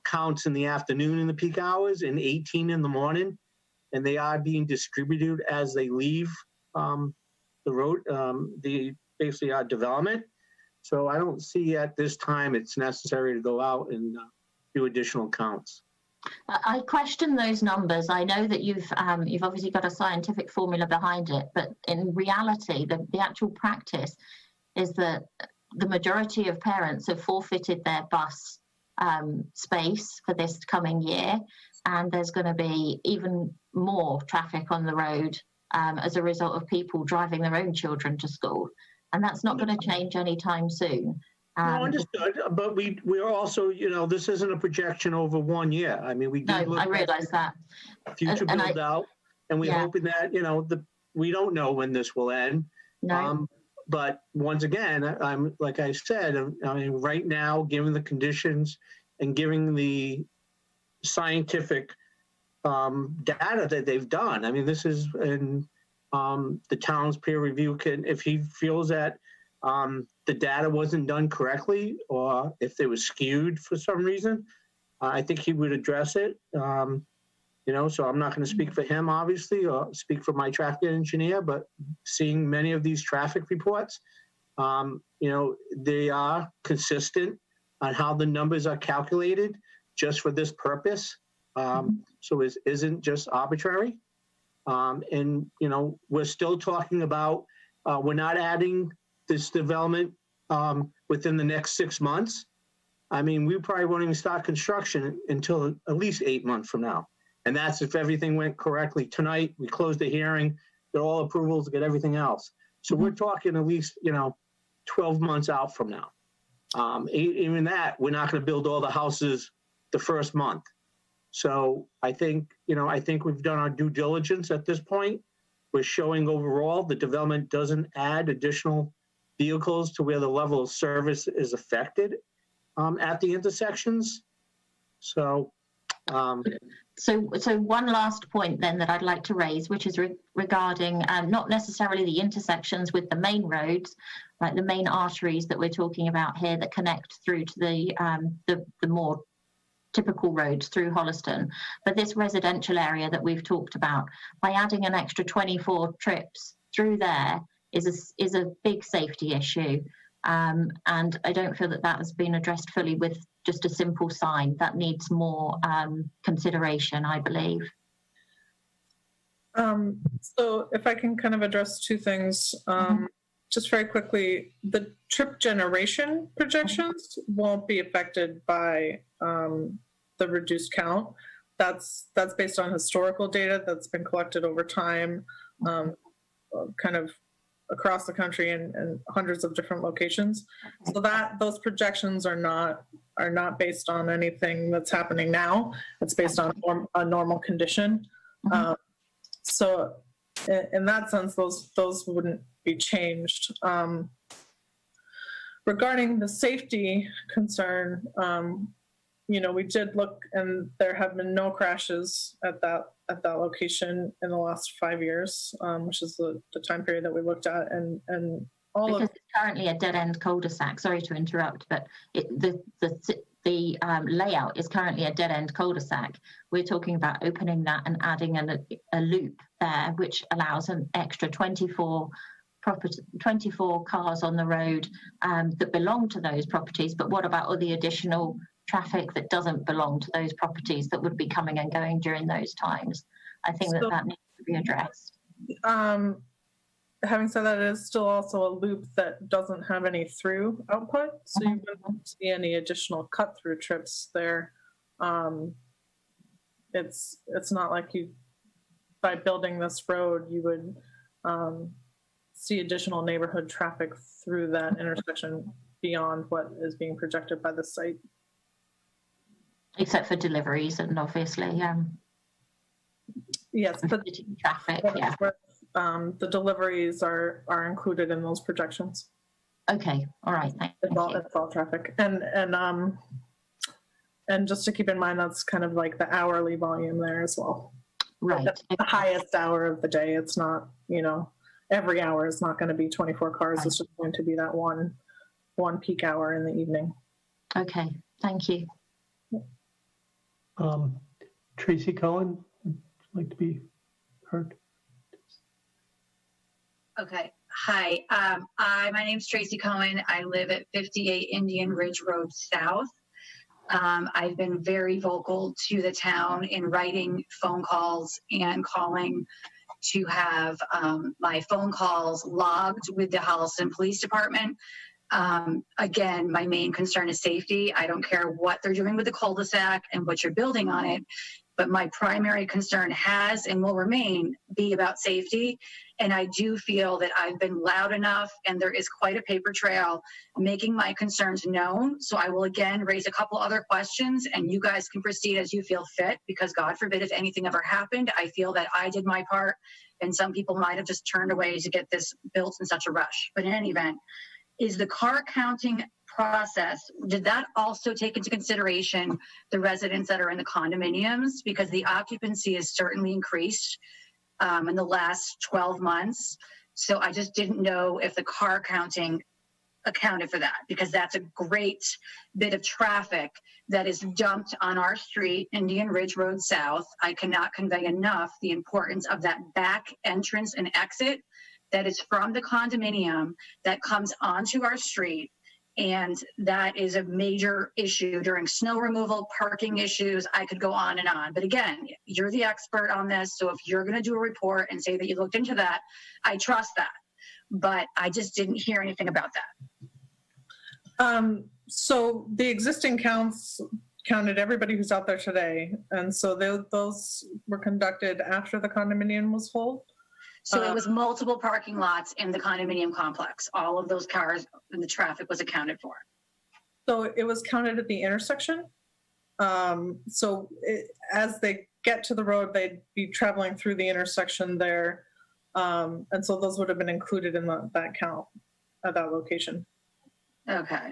counts in the afternoon in the peak hours and 18 in the morning, and they are being distributed as they leave the road, basically our development. So I don't see at this time it's necessary to go out and do additional counts. I question those numbers. I know that you've obviously got a scientific formula behind it, but in reality, the actual practice is that the majority of parents have forfeited their bus space for this coming year, and there's going to be even more traffic on the road as a result of people driving their own children to school, and that's not going to change anytime soon. No, understood, but we're also, this isn't a projection over 1 year. I mean, I realize that. Future build out, and we're hoping that, we don't know when this will end. No. But once again, like I said, I mean, right now, given the conditions and given the scientific data that they've done, I mean, this is in the town's peer review if he feels that the data wasn't done correctly, or if it was skewed for some reason, I think he would address it. So I'm not going to speak for him, obviously, or speak for my traffic engineer, but seeing many of these traffic reports, they are consistent on how the numbers are calculated just for this purpose. So it isn't just arbitrary. And, you know, we're still talking about, we're not adding this development within the next 6 months. I mean, we probably won't even start construction until at least 8 months from now. And that's if everything went correctly. Tonight, we closed the hearing, get all approvals, get everything else. So we're talking at least, you know, 12 months out from now. Even that, we're not going to build all the houses the first month. So I think, you know, I think we've done our due diligence at this point. We're showing overall the development doesn't add additional vehicles to where the level of service is affected at the intersections. So, So one last point then that I'd like to raise, which is regarding not necessarily the intersections with the main roads, like the main arteries that we're talking about here that connect through to the more typical roads through Holliston, but this residential area that we've talked about. By adding an extra 24 trips through there is a big safety issue, and I don't feel that that has been addressed fully with just a simple sign. That needs more consideration, I believe. So if I can kind of address two things, just very quickly, the trip generation projections won't be affected by the reduced count. That's based on historical data that's been collected over time, kind of across the country and hundreds of different locations. So that those projections are not based on anything that's happening now. It's based on a normal condition. So in that sense, those wouldn't be changed. Regarding the safety concern, you know, we did look, and there have been no crashes at that location in the last 5 years, which is the time period that we looked at, and all because of it's currently a dead-end cul-de-sac. Sorry to interrupt, but the layout is currently a dead-end cul-de-sac. We're talking about opening that and adding a loop there, which allows an extra 24 cars on the road that belong to those properties. But what about all the additional traffic that doesn't belong to those properties that would be coming and going during those times? I think that needs to be addressed. Having said that, it is still also a loop that doesn't have any through output, so you wouldn't see any additional cut-through trips there. It's not like by building this road, you would see additional neighborhood traffic through that intersection beyond what is being projected by the site. Except for deliveries and obviously, yes, but traffic, yeah. The deliveries are included in those projections. Okay, all right. It's all traffic, and just to keep in mind, that's kind of like the hourly volume there as well. Right. That's the highest hour of the day. It's not, you know, every hour is not going to be 24 cars. Right. It's just going to be that one peak hour in the evening. Okay, thank you. Tracy Cohen would like to be heard. Okay. Hi. My name's Tracy Cohen. I live at 58 Indian Ridge Road South. I've been very vocal to the town in writing phone calls and calling to have my phone calls logged with the Holliston Police Department. Again, my main concern is safety. I don't care what they're doing with the cul-de-sac and what you're building on it, but my primary concern has and will remain be about safety. And I do feel that I've been loud enough and there is quite a paper trail making my concerns known. So I will again raise a couple other questions and you guys can proceed as you feel fit, because God forbid if anything ever happened, I feel that I did my part and some people might have just turned away to get this built in such a rush. But in any event, is the car counting process, did that also take into consideration the residents that are in the condominiums? Because the occupancy has certainly increased in the last 12 months. So I just didn't know if the car counting accounted for that, because that's a great bit of traffic that is dumped on our street, Indian Ridge Road South. I cannot convey enough the importance of that back entrance and exit that is from the condominium that comes onto our street And that is a major issue during snow removal, parking issues. I could go on and on. But again, you're the expert on this. So if you're going to do a report and say that you looked into that, I trust that. But I just didn't hear anything about that. So the existing counts counted everybody who's out there today. And so those were conducted after the condominium was full? So it was multiple parking lots in the condominium complex. All of those cars and the traffic was accounted for. So it was counted at the intersection. As they get to the road, they'd be traveling through the intersection there. And so those would have been included in that count at that location. Okay.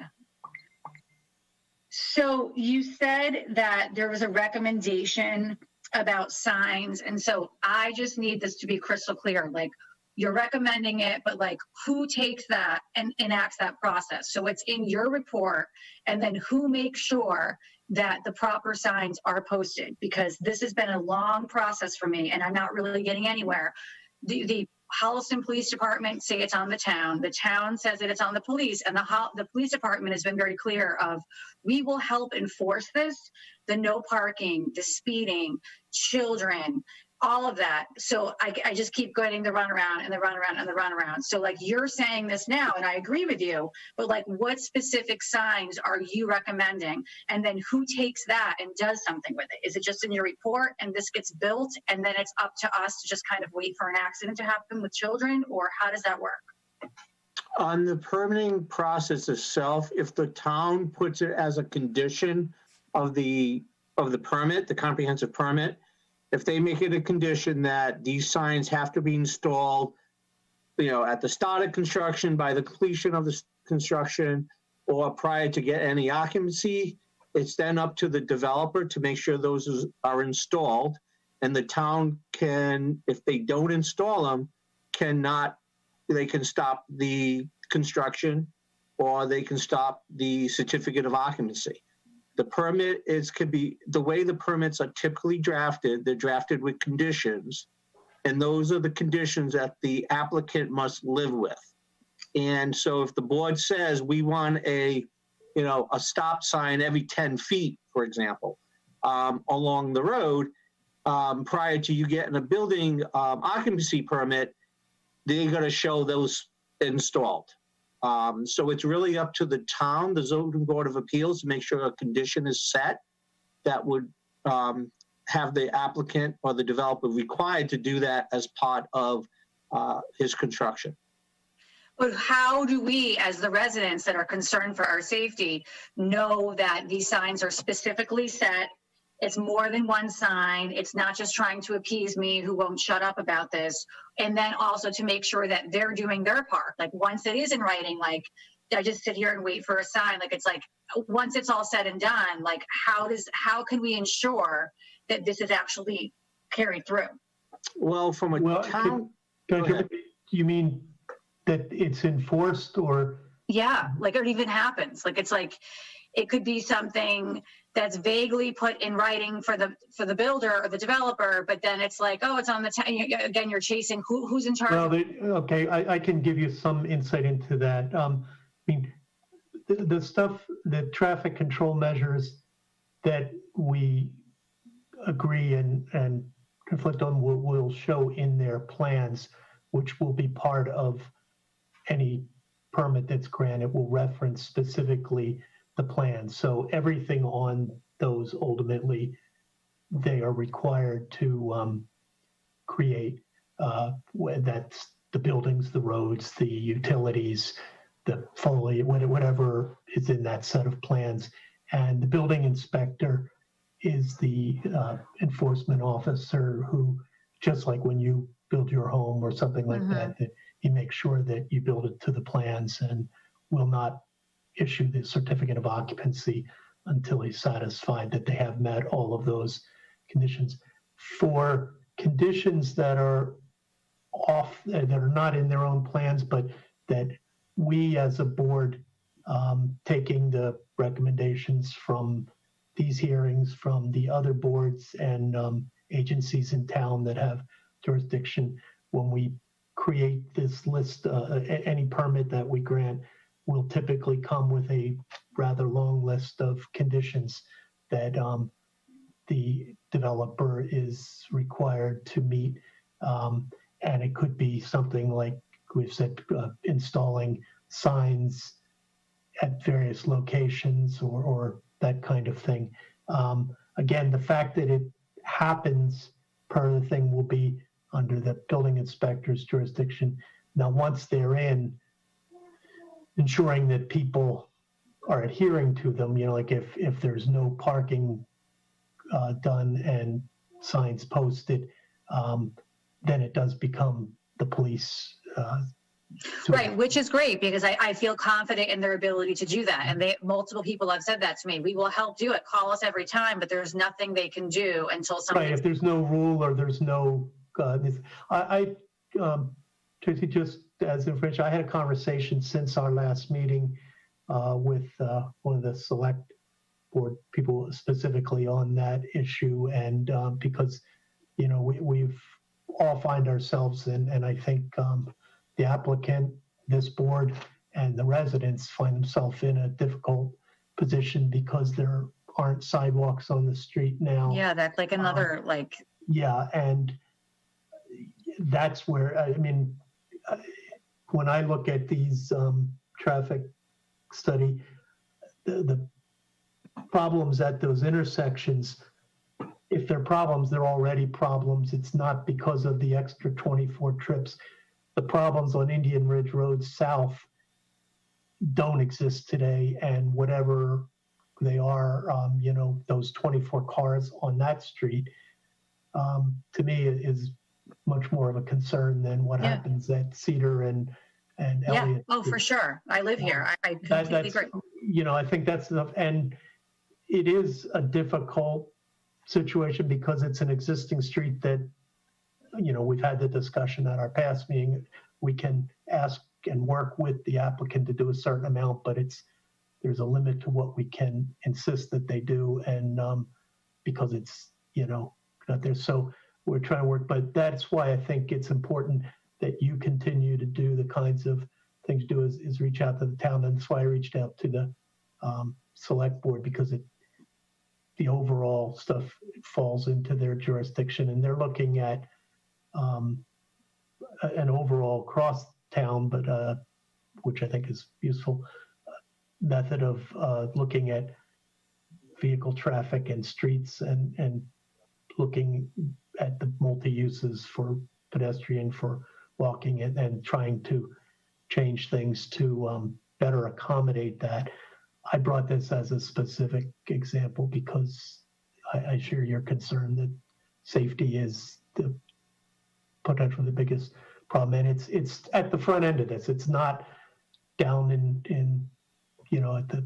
So you said that there was a recommendation about signs. And so I just need this to be crystal clear. Like, you're recommending it, but like, who takes that and enacts that process? So it's in your report, and then who makes sure that the proper signs are posted? Because this has been a long process for me and I'm not really getting anywhere. The Holliston Police Department say it's on the town says that it's on the police, and the police department has been very clear of, we will help enforce this, the no parking, the speeding, children, all of that. So I just keep getting the runaround and the runaround and the runaround. So like, you're saying this now, and I agree with you, but like, what specific signs are you recommending? And then who takes that and does something with it? Is it just in your report and this gets built and then it's up to us to just kind of wait for an accident to happen with children, or how does that work? On the permitting process itself, if the town puts it as a condition of the permit, the comprehensive permit, if they make it a condition that these signs have to be installed, at the start of construction, by the completion of the construction, or prior to get any occupancy, it's then up to the developer to make sure those are installed. And the town can, if they don't install them, they can stop the construction, or they can stop the certificate of occupancy. The permit the way the permits are typically drafted, they're drafted with conditions, and those are the conditions that the applicant must live with. And so if the board says we want a stop sign every 10 feet, for example, along the road, prior to you getting a building occupancy permit, they're going to show those installed. So it's really up to the town, the zoning board of appeals, to make sure a condition is set that would have the applicant or the developer required to do that as part of his construction. But how do we, as the residents that are concerned for our safety, know that these signs are specifically set? It's more than one sign. It's not just trying to appease me, who won't shut up about this. And then also to make sure that they're doing their part. Like, once it is in writing, like, I just sit here and wait for a sign. Like, it's like, once it's all said and done, like, how can we ensure that this is actually carried through? Well, from a town. You mean that it's enforced, or? Yeah, like, it even happens. Like, it's like, it could be something that's vaguely put in writing for the builder or the developer, but then it's like, oh, it's on the again, you're chasing who's in charge. Well, okay, I can give you some insight into that. I mean, the stuff, the traffic control measures that we agree and conflict on will show in their plans, which will be part of any permit that's granted, will reference specifically the plan. So everything on those, ultimately, they are required to create. That's the buildings, the roads, the utilities, the foliage, whatever is in that set of plans. And the building inspector is the enforcement officer who, just like when you build your home or something like that he makes sure that you build it to the plans and will not issue the certificate of occupancy until he's satisfied that they have met all of those conditions. For conditions that are off, that are not in their own plans, but that we as a board, taking the recommendations from these hearings, from the other boards and agencies in town that have jurisdiction, when we create this list, any permit that we grant, will typically come with a rather long list of conditions that the developer is required to meet. And it could be something like we've said, installing signs at various locations or that kind of thing. Again, the fact that it happens per the thing will be under the building inspector's jurisdiction. Now, once they're in, ensuring that people are adhering to them, like if there's no parking done and signs posted, then it does become the police. Right, which is great because I feel confident in their ability to do that. And multiple people have said that to me. We will help do it. Call us every time, but there's nothing they can do until somebody. Right, if there's no rule or there's no, Tracy, just as information, I had a conversation since our last meeting with one of the select board people specifically on that issue. And because, we've all find ourselves in, and I think the applicant, this board, and the residents find themselves in a difficult position because there aren't sidewalks on the street now. Yeah, that's like another Yeah, and that's where, when I look at these traffic study, the problems at those intersections, if they're problems, they're already problems. It's not because of the extra 24 trips. The problems on Indian Ridge Road South don't exist today, and whatever they are, those 24 cars on that street, to me is much more of a concern than what happens at Cedar and Elliott. Oh, for sure. I live here. I completely agree. I think that's enough, and it is a difficult situation because it's an existing street that, we've had the discussion at our past meeting. We can ask and work with the applicant to do a certain amount, but there's a limit to what we can insist that they do. And because it's, not there. So we're trying to work, but that's why I think it's important that you continue to do the kinds of things you do is reach out to the town. And that's why I reached out to the select board, because the overall stuff falls into their jurisdiction, and they're looking at an overall cross town, but which I think is useful method of looking at vehicle traffic and streets and looking at the multi-uses for pedestrian, for walking, and trying to change things to better accommodate that. I brought this as a specific example because I share your concern that safety is the potentially the biggest problem, and it's at the front end of this. It's not down in at the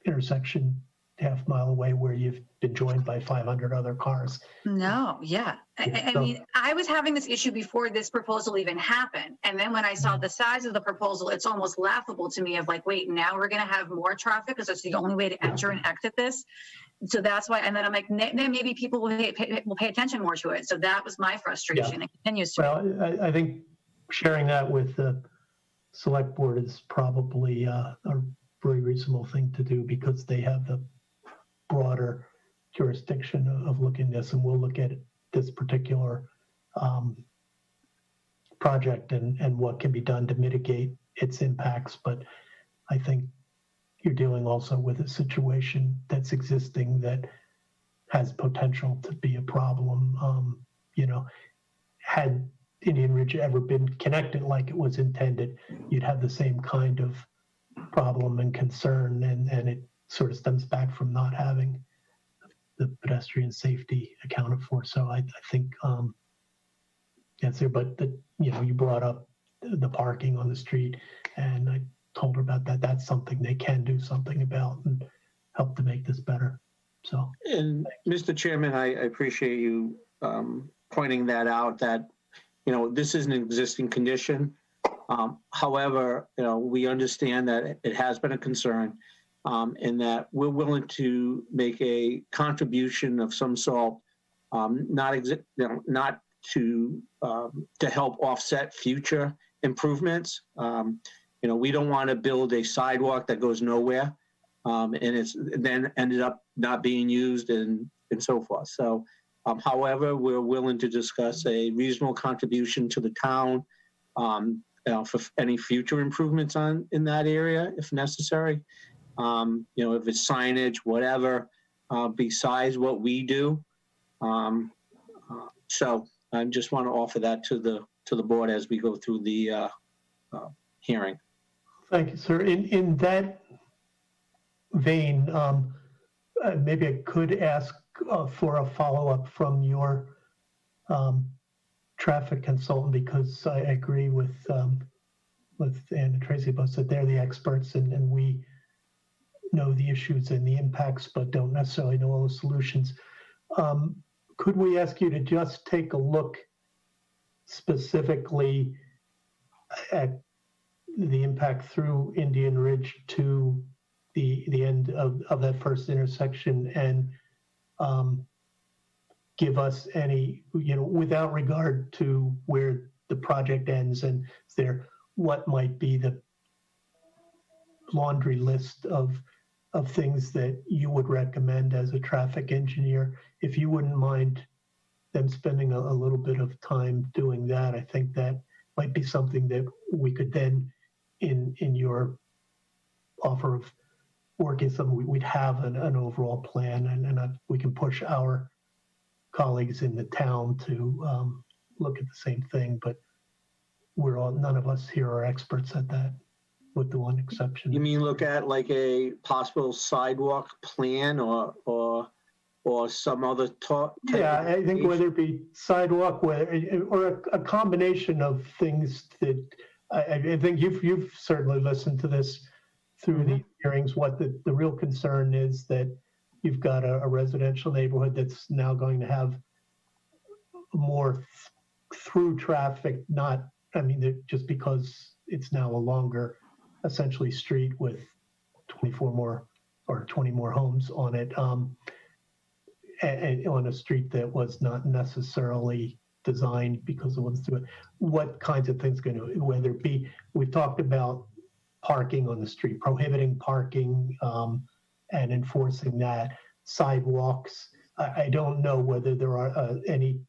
intersection half mile away where you've been joined by 500 other cars. No, yeah. I mean, I was having this issue before this proposal even happened. And then when I saw the size of the proposal, it's almost laughable to me of wait, now we're going to have more traffic because that's the only way to enter and exit this. So that's why, and then I'm like, then maybe people will pay attention more to it. So that was my frustration. It continues to. Well, I think sharing that with the select board is probably a very reasonable thing to do because they have the broader jurisdiction of looking at this, and we'll look at this particular project and what can be done to mitigate its impacts. But I think you're dealing also with a situation that's existing that has potential to be a problem. Had Indian Ridge ever been connected like it was intended, you'd have the same kind of problem and concern, and it sort of stems back from not having the pedestrian safety accounted for. So I think that's there. But you brought up the parking on the street, and I told her about that. That's something they can do something about and help to make this better. So, and Mr. Chairman, I appreciate you pointing that out. That this is an existing condition. However, we understand that it has been a concern. And that we're willing to make a contribution of some sort, not to help offset future improvements. we don't want to build a sidewalk that goes nowhere, and it's then ended up not being used and so forth. So, however, we're willing to discuss a reasonable contribution to the town for any future improvements in that area, if necessary. If it's signage, whatever, besides what we do. So I just want to offer that to the board as we go through the hearing. Thank you, sir. In that vein, maybe I could ask for a follow-up from your traffic consultant, because I agree with Ann and Tracy both said they're the experts, and we know the issues and the impacts, but don't necessarily know all the solutions. Could we ask you to just take a look specifically at the impact through Indian Ridge to the end of that first intersection, and give us any, without regard to where the project ends and there, what might be the laundry list of things that you would recommend as a traffic engineer? If you wouldn't mind them spending a little bit of time doing that, I think that might be something that we could then, in your offer of working something, we'd have an overall plan, and we can push our colleagues in the town to look at the same thing. But none of us here are experts at that, with the one exception. You mean look at like a possible sidewalk plan or some other talk? Yeah, I think whether it be sidewalk, or a combination of things that I think you've certainly listened to this through the hearings. What the real concern is that you've got a residential neighborhood that's now going to have more through traffic, just because it's now a longer, essentially, street with 24 more or 20 more homes on it, and on a street that was not necessarily designed because of what's through it. What kinds of things whether it be, we've talked about parking on the street, prohibiting parking, and enforcing that. Sidewalks, I don't know whether there are any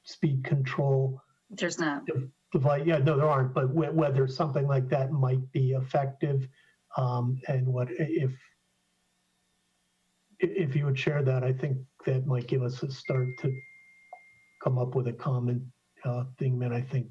speed control. There's not. Yeah, no, there aren't, but whether something like that might be effective, and what if you would share that, I think that might give us a start to come up with a common thing. And I think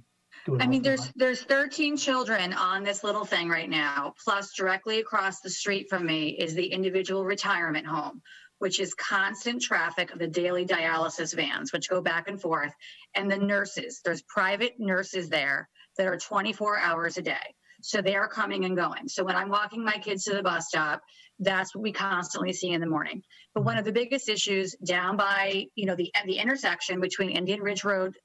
there's 13 children on this little thing right now, plus directly across the street from me is the individual retirement home, which is constant traffic of the daily dialysis vans, which go back and forth, and the nurses. There's private nurses there that are 24 hours a day. So they are coming and going. So when I'm walking my kids to the bus stop, that's what we constantly see in the morning. But one of the biggest issues down by, the intersection between Indian Ridge Road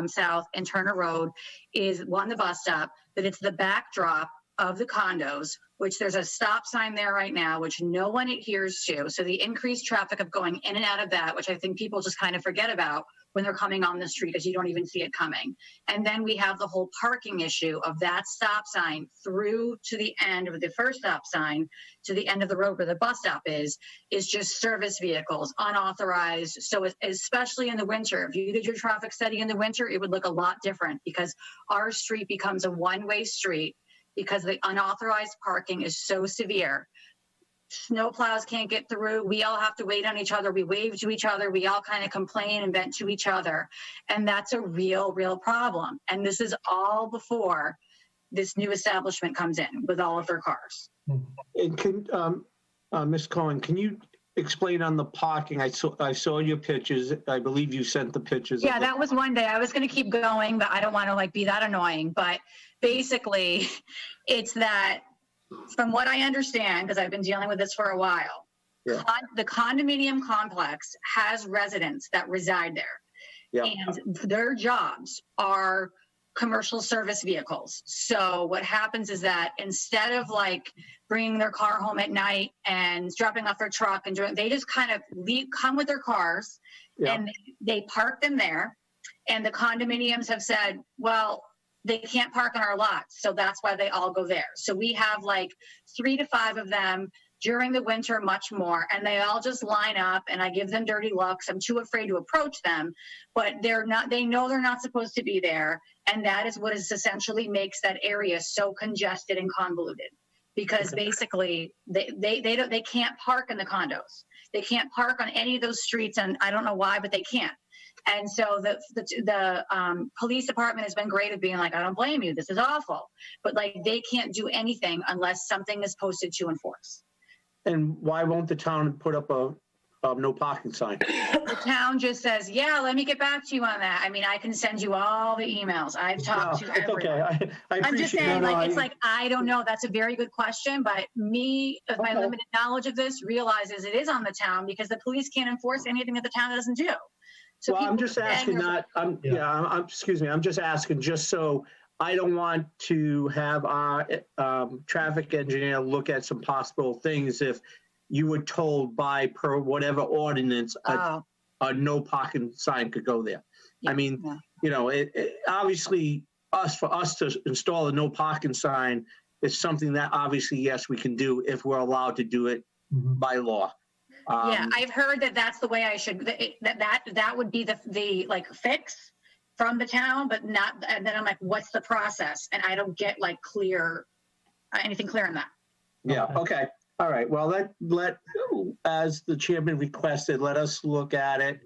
South and Turner Road is, one, the bus stop, but it's the backdrop of the condos, which there's a stop sign there right now, which no one adheres to. So the increased traffic of going in and out of that, which I think people just kind of forget about when they're coming on the street, because you don't even see it coming. And then we have the whole parking issue of that stop sign through to the end of the first stop sign to the end of the road where the bus stop is just service vehicles, unauthorized. So especially in the winter, if you did your traffic study in the winter, it would look a lot different, because our street becomes a one-way street because the unauthorized parking is so severe. Snow plows can't get through. We all have to wait on each other. We wave to each other. We all kind of complain and vent to each other. And that's a real problem. And this is all before this new establishment comes in with all of their cars. And can, Ms. Cohen, can you explain on the parking? I saw your pictures. I believe you sent the pictures. Yeah, that was one day. I was going to keep going, but I don't want to be that annoying. But basically, it's that, from what I understand, because I've been dealing with this for a while, the condominium complex has residents that reside there, and their jobs are commercial service vehicles. So what happens is that instead of bringing their car home at night and dropping off their truck and they just kind of come with their cars and they park them there. And the condominiums have said, well, they can't park on our lots. So that's why they all go there. So we have like 3 to 5 of them during the winter, much more. And they all just line up and I give them dirty looks. I'm too afraid to approach them, but they know they're not supposed to be there. And that is what is essentially makes that area so congested and convoluted, because basically they can't park in the condos. They can't park on any of those streets. And I don't know why, but they can't. And so the police department has been great at being like, I don't blame you, this is awful. But like, they can't do anything unless something is posted to enforce. And why won't the town put up a no parking sign? The town just says, yeah, let me get back to you on that. I mean, I can send you all the emails. I've talked to everyone. It's okay. I I'm just appreciate saying, it. like, it's like, I don't know. That's a very good question, but me, with my limited knowledge of this, realizes it is on the town because the police can't enforce anything that the town doesn't do. So Well, I'm people just asking that, excuse me, I'm just asking just so I don't want to have our traffic engineer look at some possible things if you were told by per whatever ordinance a no parking sign could go there. Yeah, I mean, you know, it obviously for us to install a no parking sign is something that obviously, yes, we can do if we're allowed to do it by law. Yeah, I've heard that that's the way I should, that would be the like fix from the town, but not, and then I'm like, what's the process? And I don't get like anything clear on that. Yeah, okay. All right. Well, let as the chairman requested, let us look at it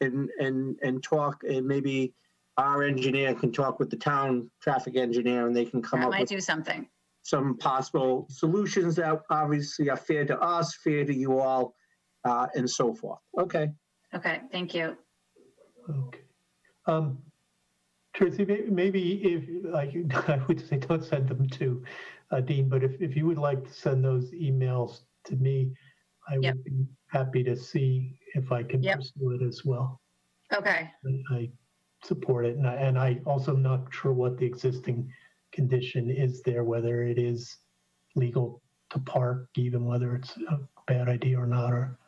and talk, and maybe our engineer can talk with the town traffic engineer and they can come That up might with do something. some possible solutions that obviously are fair to us, fair to you all, and so forth. Okay. Okay, thank you. Okay. Tracy, maybe if, I would say don't send them to Dean, but if you would like to send those emails to me, I would be happy to see if I can pursue it as well. Okay. I support it. And I also am not sure what the existing condition is there, whether it is legal to park, even whether it's a bad idea or not, or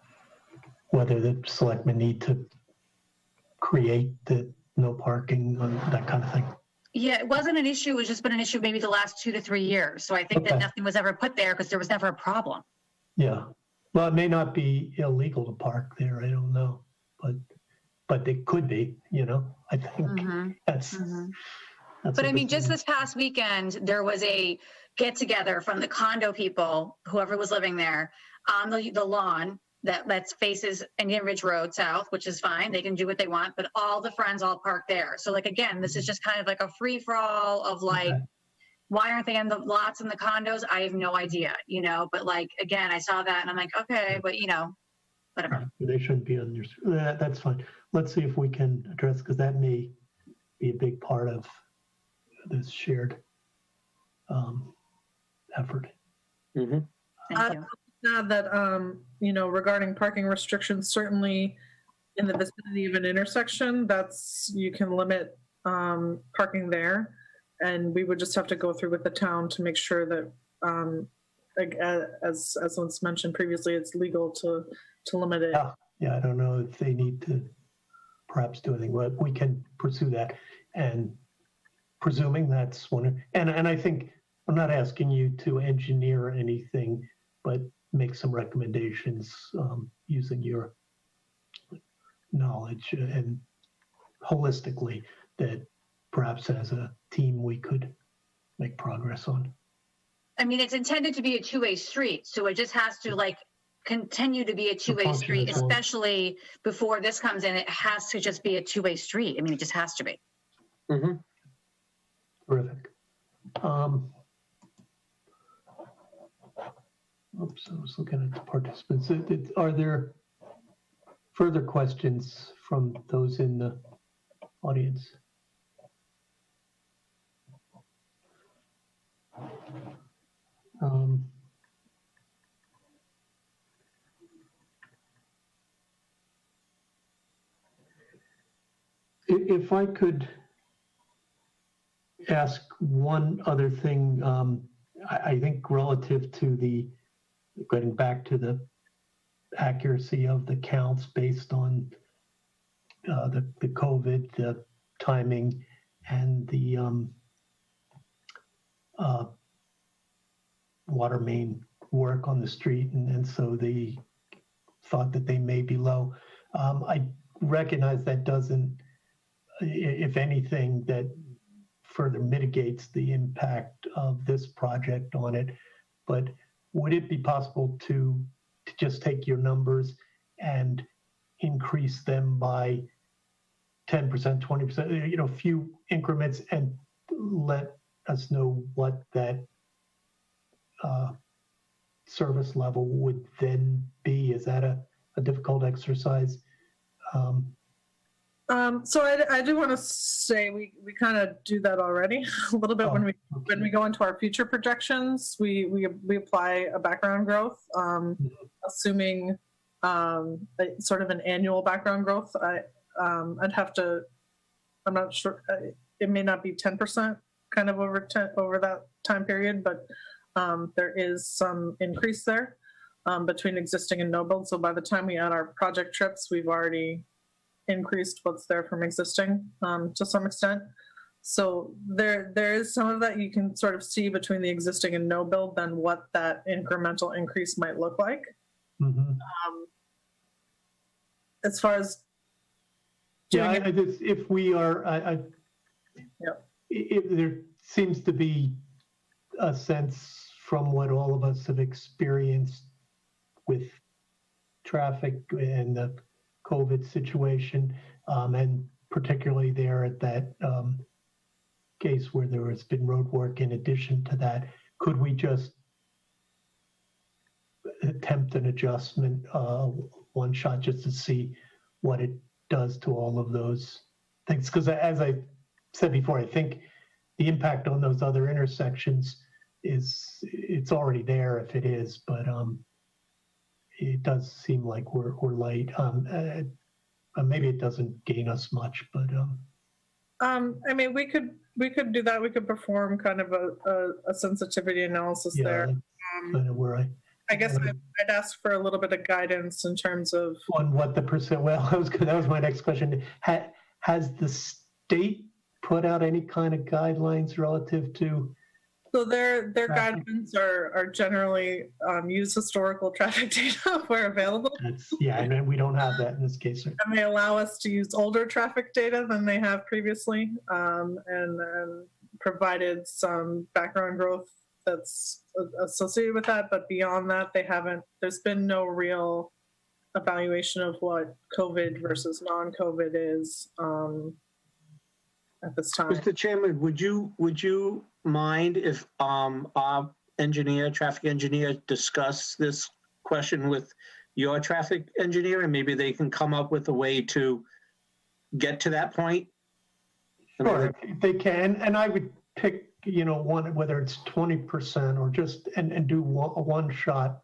whether the selectmen need to create the no parking, that kind of thing. Yeah, it wasn't an issue. It was just been an issue maybe the last 2 to 3 years. So I think that nothing was ever put there because there was never a problem. Yeah. Well, it may not be illegal to park there. I don't know, but it could be, you know, I think that's But I mean, just this past weekend, there was a get together from the condo people, whoever was living there, on the lawn that faces Indian Ridge Road South, which is fine. They can do what they want, but all the friends all park there. So like, again, this is just kind of like a free for all of like, why aren't they in the lots in the condos? I have no idea, you know, but like, again, I saw that and I'm like, okay, but you know, whatever. They shouldn't be on your, that's fine. Let's see if we can address, because that may be a big part of this shared effort. Thank you. That, you know, regarding parking restrictions, certainly in the vicinity of an intersection, you can limit parking there. And we would just have to go through with the town to make sure that, like, as was mentioned previously, it's legal to limit it. Yeah, I don't know if they need to perhaps do anything, but we can pursue that. And presuming that's one, and I think, I'm not asking you to engineer anything, but make some recommendations using your knowledge and holistically that perhaps as a team we could make progress on. I mean, it's intended to be a two-way street, so it just has to like continue to be a two-way street, especially before this comes in. It has to just be a two-way street. I mean, it just has to be. Terrific. Oops, I was looking at the participants. Are there further questions from those in the audience? If I could ask one other thing, I think relative to getting back to the accuracy of the counts based on the COVID, the timing, and the water main work on the street, and so they thought that they may be low. I recognize that doesn't, if anything, that further mitigates the impact of this project on it. But would it be possible to just take your numbers and increase them by 10%, 20%, a few increments, and let us know what that service level would then be? Is that a difficult exercise? So I do want to say we kind of do that already a little bit when we go into our future projections. We apply a background growth, assuming sort of an annual background growth. I'd have to. I'm not sure. It may not be 10% kind of over that time period, but there is some increase there between existing and no build. So by the time we add our project trips, we've already increased what's there from existing to some extent. So there is some of that you can sort of see between the existing and no build, then what that incremental increase might look like. Mm-hmm. As far as if we are, there seems to be a sense from what all of us have experienced with traffic and the COVID situation, and particularly there at that case where there has been road work in addition to that, could we just attempt an adjustment, one shot, just to see what it does to all of those things? Because as I said before, I think the impact on those other intersections it's already there if it is, but it does seem like we're light. Maybe it doesn't gain us much, but I mean, we could do that. We could perform kind of a sensitivity analysis there. Kind of where I guess I'd ask for a little bit of guidance in terms of on what the percent. Well, that was my next question. Has the state put out any kind of guidelines relative to? So their guidelines are generally use historical traffic data where available. And we don't have that in this case. And they allow us to use older traffic data than they have previously, and provided some background growth that's associated with that. But beyond that, there's been no real evaluation of what COVID versus non-COVID is at this time. Mr. Chairman, would you mind if our traffic engineer, discuss this question with your traffic engineer, and maybe they can come up with a way to get to that point? Sure, they can, and I would pick, one, whether it's 20% or just and do a one shot,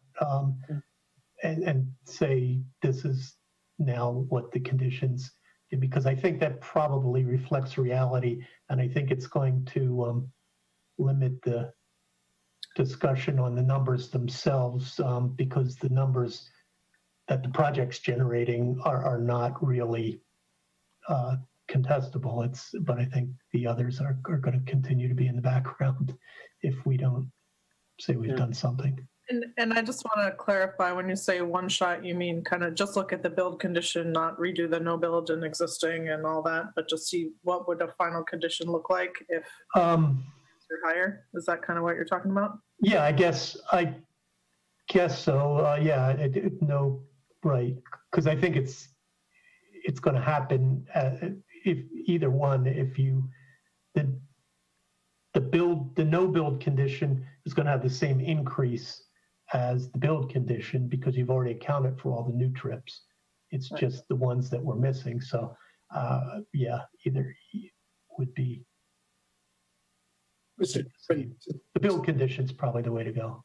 and say this is now what the conditions. Because I think that probably reflects reality, and I think it's going to limit the discussion on the numbers themselves, because the numbers that the project's generating are not really contestable. But I think the others are going to continue to be in the background if we don't say we've done something. And I just want to clarify, when you say one shot, you mean kind of just look at the build condition, not redo the no build and existing and all that, but just see what would a final condition look like if you're higher? Is that kind of what you're talking about? Yeah, I guess so. No, right. Because I think it's going to happen if either one, if the no build condition is going to have the same increase as the build condition, because you've already accounted for all the new trips. It's just the ones that we're missing. So either would be the build condition is probably the way to go.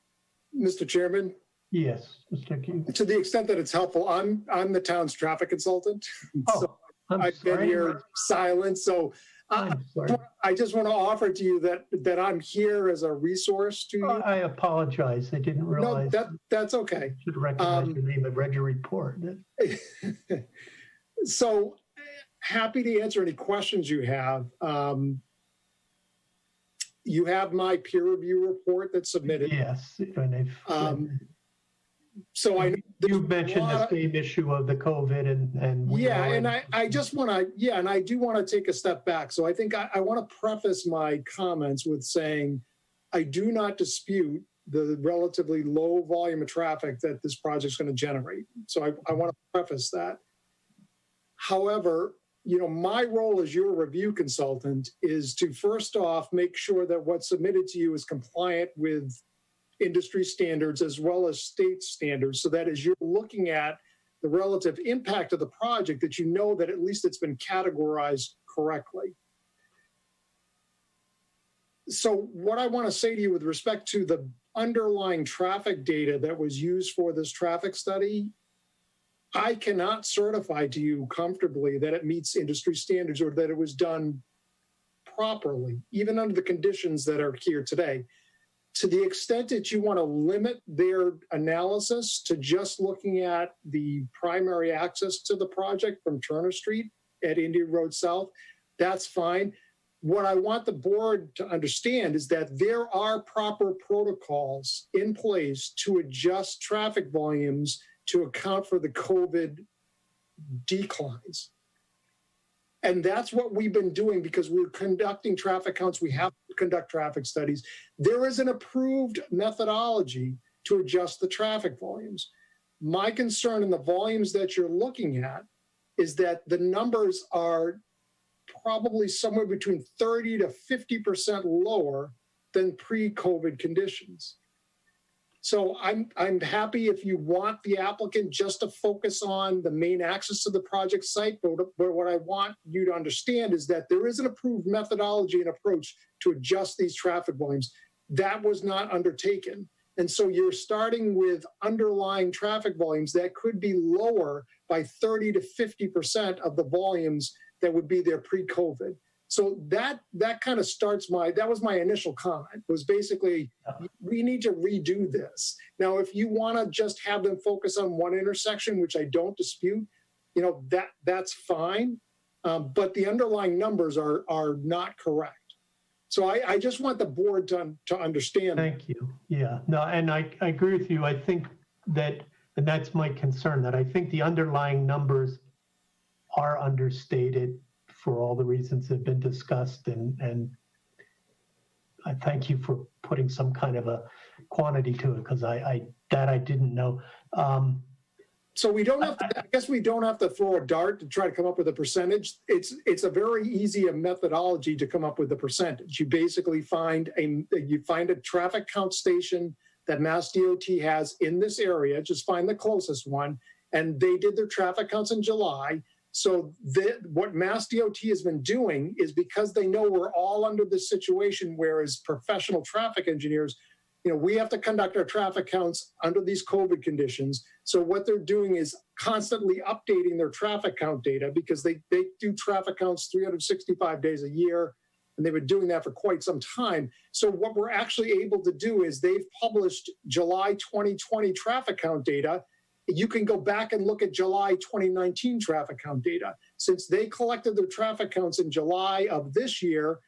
Mr. Chairman? Yes, Mr. Q. To the extent that it's helpful, I'm the town's traffic consultant. So I've been here silent. So I just want to offer to you that I'm here as a resource to you. I apologize. I didn't realize. No, that's okay. Should recognize your name. I read your report. So happy to answer any questions you have. You have my peer review report that's submitted. Yes, and they've, So I know you mentioned the same issue of the COVID and yeah, and I just want to, yeah, and I do want to take a step back. So I think I want to preface my comments with saying I do not dispute the relatively low volume of traffic that this project is going to generate. So I want to preface that. However, you know, my role as your review consultant is to first off make sure that what's submitted to you is compliant with industry standards as well as state standards, so that as you're looking at the relative impact of the project, that you know that at least it's been categorized correctly. So what I want to say to you with respect to the underlying traffic data that was used for this traffic study, I cannot certify to you comfortably that it meets industry standards or that it was done properly, even under the conditions that are here today. To the extent that you want to limit their analysis to just looking at the primary access to the project from Turner Street at Indian Road South, that's fine. What I want the board to understand is that there are proper protocols in place to adjust traffic volumes to account for the COVID declines. And that's what we've been doing because we're conducting traffic counts. We have to conduct traffic studies. There is an approved methodology to adjust the traffic volumes. My concern in the volumes that you're looking at is that the numbers are probably somewhere between 30 to 50% lower than pre-COVID conditions. So I'm happy if you want the applicant just to focus on the main access to the project site, but what I want you to understand is that there is an approved methodology and approach to adjust these traffic volumes. That was not undertaken. And so you're starting with underlying traffic volumes that could be lower by 30 to 50% of the volumes that would be there pre-COVID. So that kind of starts that was my initial comment, was basically, we need to redo this. Now, if you want to just have them focus on one intersection, which I don't dispute, you know, that's fine. But the underlying numbers are not correct. So I just want the board to understand. Thank you. Yeah, no, and I agree with you. I think that, and that's my concern, that I think the underlying numbers are understated for all the reasons that have been discussed, and I thank you for putting some kind of a quantity to it, because I didn't know. So we don't have to, I guess we don't have to throw a dart to try to come up with a percentage. It's a very easy methodology to come up with the percentage. You basically find a traffic count station that Mass DOT has in this area, just find the closest one, and they did their traffic counts in July. So what Mass DOT has been doing is, because they know we're all under this situation, whereas professional traffic engineers, you know, we have to conduct our traffic counts under these COVID conditions. So what they're doing is constantly updating their traffic count data, because they do traffic counts 365 days a year, and they've been doing that for quite some time. So what we're actually able to do is they've published July 2020 traffic count data. You can go back and look at July 2019 traffic count data. Since they collected their traffic counts in July of this year,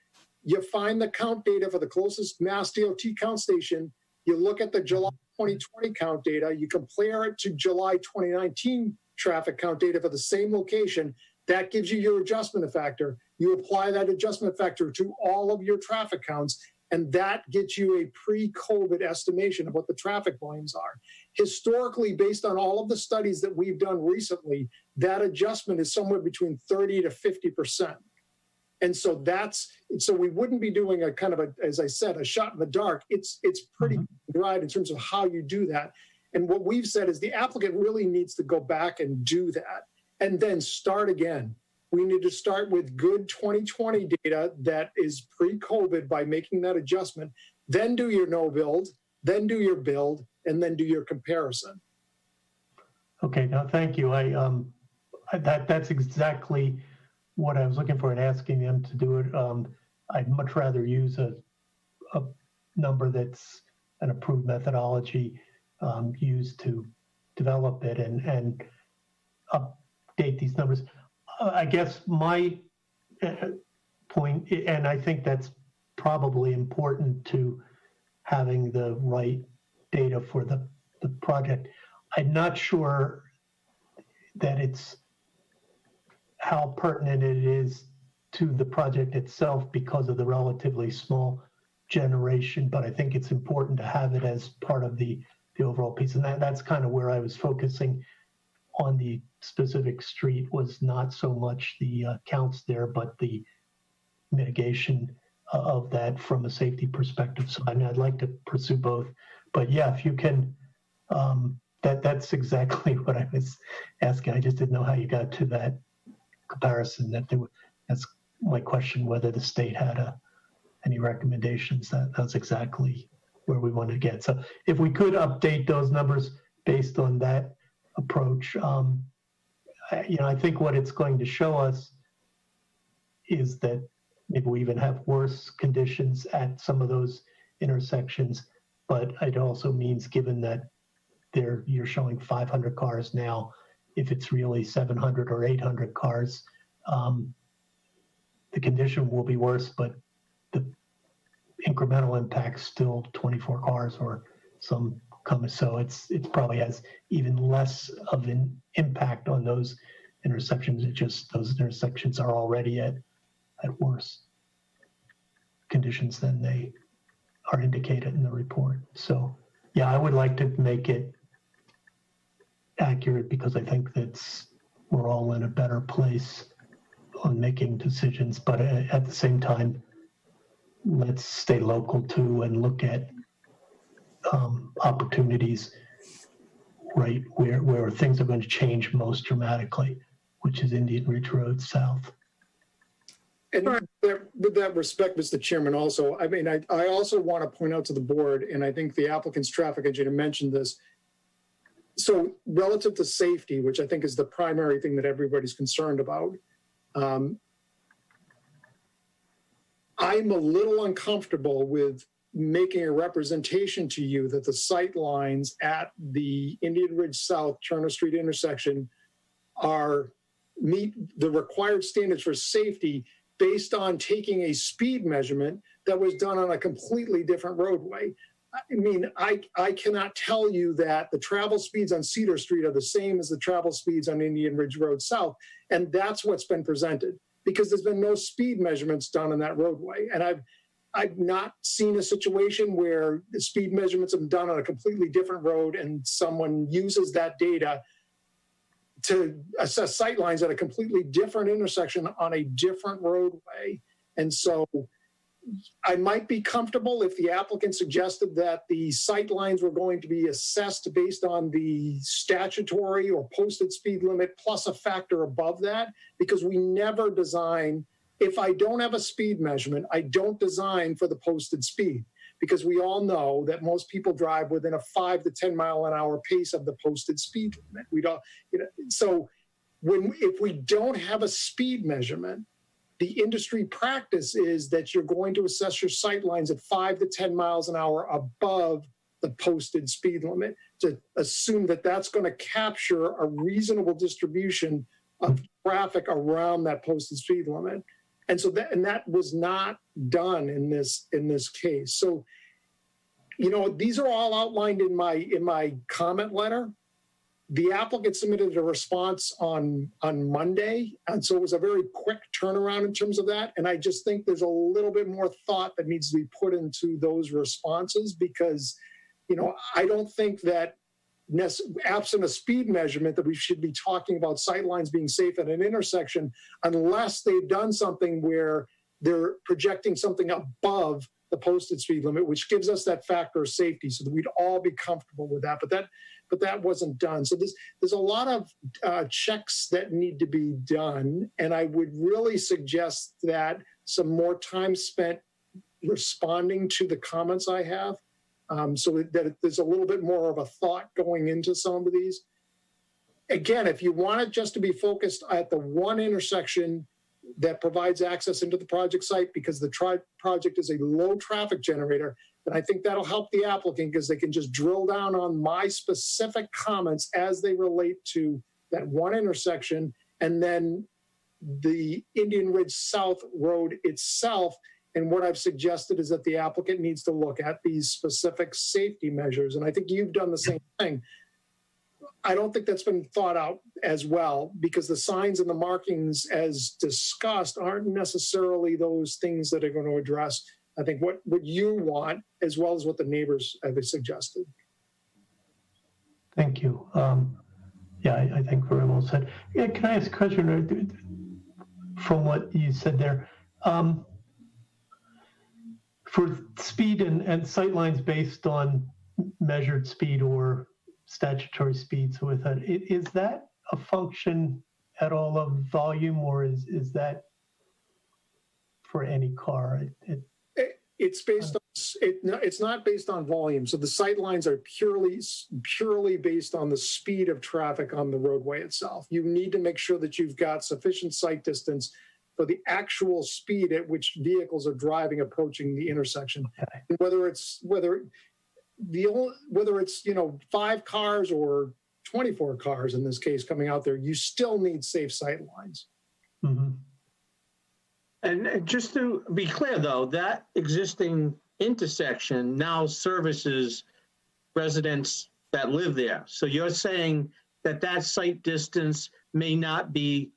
you find the count data for the closest Mass DOT count station. You look at the July 2020 count data, you compare it to July 2019 traffic count data for the same location. That gives you your adjustment factor. You apply that adjustment factor to all of your traffic counts, and that gets you a pre-COVID estimation of what the traffic volumes are. Historically, based on all of the studies that we've done recently, that adjustment is somewhere between 30 to 50%. And so so we wouldn't be doing a kind of as I said, a shot in the dark. It's pretty right in terms of how you do that. And what we've said is the applicant really needs to go back and do that and then start again. We need to start with good 2020 data that is pre-COVID by making that adjustment, then do your no build, then do your build, and then do your comparison. Okay, now thank you. That's exactly what I was looking for and asking them to do it. I'd much rather use a number that's an approved methodology used to develop it and update these numbers. I guess my point, and I think that's probably important to having the right data for the project. I'm not sure that it's how pertinent it is to the project itself because of the relatively small generation, but I think it's important to have it as part of the overall piece. And that's kind of where I was focusing on the specific street, was not so much the counts there, but the mitigation of that from a safety perspective. So I mean, I'd like to pursue both, but yeah, if you can, that's exactly what I was asking. I just didn't know how you got to that comparison. That's my question, whether the state had any recommendations. That was exactly where we wanted to get. So if we could update those numbers based on that approach, I think what it's going to show us is that maybe we even have worse conditions at some of those intersections, but it also means, given that you're showing 500 cars now, if it's really 700 or 800 cars, the condition will be worse, but the incremental impact's still 24 cars or some come. So it probably has even less of an impact on those intersections. It just, those intersections are already at worse conditions than they are indicated in the report. So yeah, I would like to make it accurate because I think we're all in a better place on making decisions, but at the same time, let's stay local too and look at opportunities right where things are going to change most dramatically, which is Indian Ridge Road South. And with that respect, Mr. Chairman, also, I mean, I also want to point out to the board, and I think the applicant's traffic engineer mentioned this. So relative to safety, which I think is the primary thing that everybody's concerned about, I'm a little uncomfortable with making a representation to you that the sight lines at the Indian Ridge South Turner Street intersection meet the required standards for safety based on taking a speed measurement that was done on a completely different roadway. I mean, I cannot tell you that the travel speeds on Cedar Street are the same as the travel speeds on Indian Ridge Road South, and that's what's been presented, because there's been no speed measurements done on that roadway. And I've not seen a situation where the speed measurements have been done on a completely different road and someone uses that data to assess sightlines at a completely different intersection on a different roadway. And so I might be comfortable if the applicant suggested that the sightlines were going to be assessed based on the statutory or posted speed limit plus a factor above that, because we never design, if I don't have a speed measurement, I don't design for the posted speed, because we all know that most people drive within a 5 to 10 mile an hour pace of the posted speed limit. We don't, so if we don't have a speed measurement, the industry practice is that you're going to assess your sight lines at 5 to 10 miles an hour above the posted speed limit, to assume that that's going to capture a reasonable distribution of traffic around that posted speed limit. And so that was not done in this case. So, these are all outlined in my comment letter. The applicant submitted a response on Monday, and so it was a very quick turnaround in terms of that. And I just think there's a little bit more thought that needs to be put into those responses, because, I don't think that absent a speed measurement that we should be talking about sightlines being safe at an intersection unless they've done something where they're projecting something above the posted speed limit, which gives us that factor of safety so that we'd all be comfortable with that. But that wasn't done. So there's a lot of checks that need to be done. And I would really suggest that some more time spent responding to the comments I have, so that there's a little bit more of a thought going into some of these. Again, if you want it just to be focused at the one intersection that provides access into the project site because the project is a low traffic generator, then I think that'll help the applicant, because they can just drill down on my specific comments as they relate to that one intersection. And then the Indian Ridge South Road itself And what I've suggested is that the applicant needs to look at these specific safety measures. And I think you've done the same thing. I don't think that's been thought out as well, because the signs and the markings as discussed aren't necessarily those things that are going to address, I think, what you want, as well as what the neighbors have suggested. Thank you. Yeah, I think very well said. Yeah, can I ask a question from what you said there? For speed and sight lines based on measured speed or statutory speeds with it, is that a function at all of volume, or is that for any car? It's based on it's not based on volume. So the sight lines are purely based on the speed of traffic on the roadway itself. You need to make sure that you've got sufficient sight distance for the actual speed at which vehicles are driving approaching the intersection. Okay. And whether it's 5 cars or 24 cars in this case coming out there, you still need safe sight lines. Mm-hmm. And just to be clear, though, that existing intersection now services residents that live there. So you're saying that sight distance may not be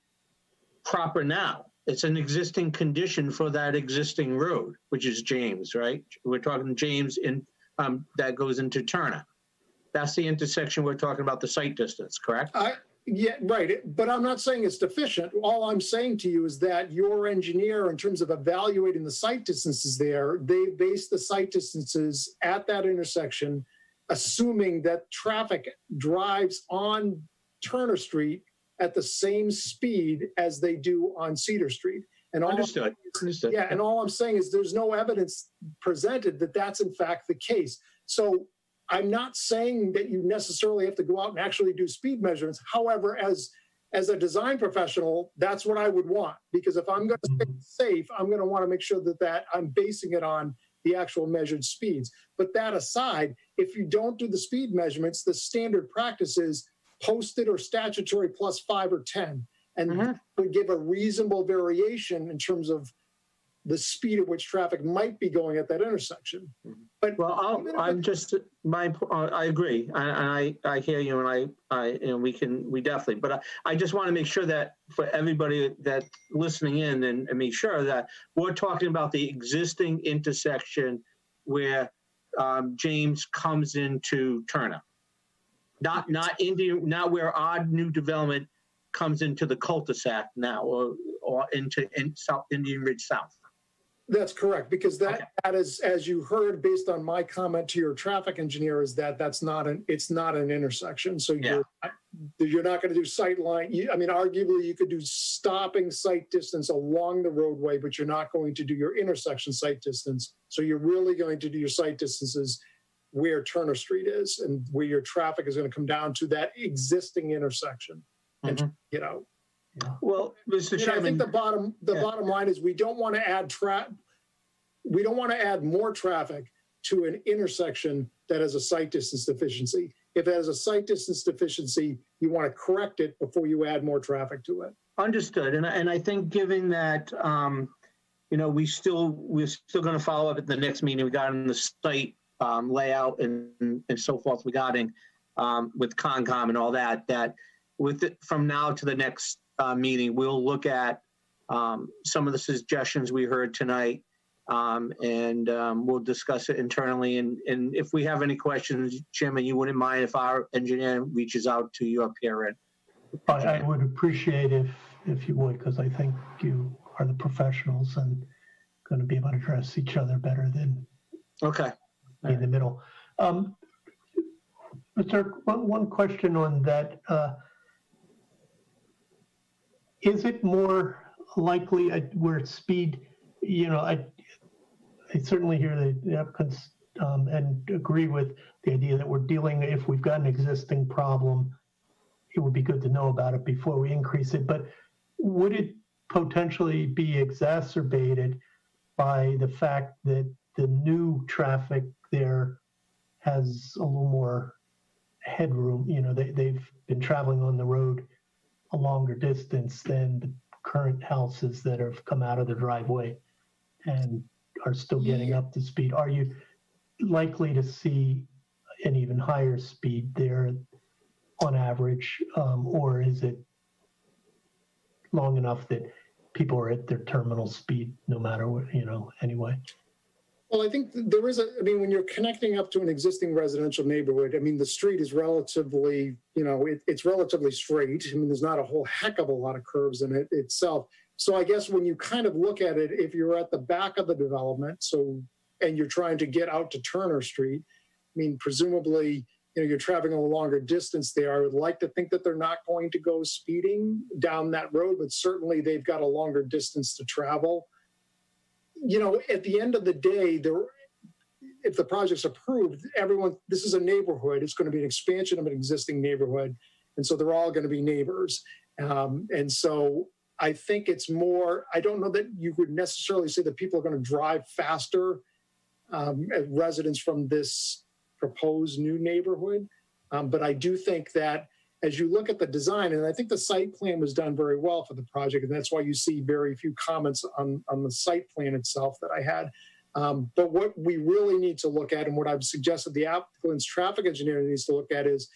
proper now. It's an existing condition for that existing road, which is James, right? We're talking James that goes into Turner. That's the intersection we're talking about, the sight distance, correct? Yeah, right. But I'm not saying it's deficient. All I'm saying to you is that your engineer, in terms of evaluating the sight distances there, they base the sight distances at that intersection, assuming that traffic drives on Turner Street at the same speed as they do on Cedar Street. And Understood. Yeah, and all I'm saying is there's no evidence presented that that's in fact the case. So I'm not saying that you necessarily have to go out and actually do speed measurements. However, as a design professional, that's what I would want, because if I'm going to stay safe, I'm going to want to make sure that I'm basing it on the actual measured speeds. But that aside, if you don't do the speed measurements, the standard practice is posted or statutory plus 5 or 10, and that would give a reasonable variation in terms of the speed at which traffic might be going at that intersection. But I agree, and I hear you, and we definitely. But I just want to make sure that for everybody that's listening in, and make sure that we're talking about the existing intersection where James comes into Turner, not where our new development comes into the cul-de-sac now, or into South Indian Ridge South. That's correct, because that is, as you heard, based on my comment to your traffic engineer, is that it's not an intersection. So you're not going to do sight line. Arguably you could do stopping sight distance along the roadway, but you're not going to do your intersection sight distance. So you're really going to do your sight distances where Turner Street is and where your traffic is going to come down to that existing intersection. And, Well, Mr. Chairman, I think the bottom line is we don't want to add more traffic to an intersection that has a sight distance deficiency. If it has a sight distance deficiency, you want to correct it before you add more traffic to it. Understood, and I think given that we're still going to follow up at the next meeting regarding the site layout and so forth regarding with Concom and all that. That with it from now to the next meeting, we'll look at some of the suggestions we heard tonight, and we'll discuss it internally. And if we have any questions, Jim, and you wouldn't mind if our engineer reaches out to you up here. I would appreciate if you would, because I think you are the professionals and going to be able to address each other better than in the middle. Mr. One question on that. Is it more likely where speed, I certainly hear the applicants and agree with the idea that we're dealing, if we've got an existing problem, it would be good to know about it before we increase it. But would it potentially be exacerbated by the fact that the new traffic there has a little more headroom? They've been traveling on the road a longer distance than the current houses that have come out of the driveway, and are still getting up to speed. Are you likely to see an even higher speed there on average, or is it long enough that people are at their terminal speed no matter what, anyway? Well, I think there is when you're connecting up to an existing residential neighborhood, the street is relatively, it's relatively straight. There's not a whole heck of a lot of curves in it itself. So I guess when you kind of look at it, if you're at the back of the development, and you're trying to get out to Turner Street, presumably, you're traveling a longer distance there. I would like to think that they're not going to go speeding down that road, but certainly they've got a longer distance to travel. At the end of the day, if the project's approved, this is a neighborhood. It's going to be an expansion of an existing neighborhood. And so they're all going to be neighbors. And so I think it's more, I don't know that you would necessarily say that people are going to drive faster as residents from this proposed new neighborhood. But I do think that as you look at the design, and I think the site plan was done very well for the project, and that's why you see very few comments on the site plan itself that I had. But what we really need to look at, and what I've suggested the applicant's traffic engineer needs to look at, is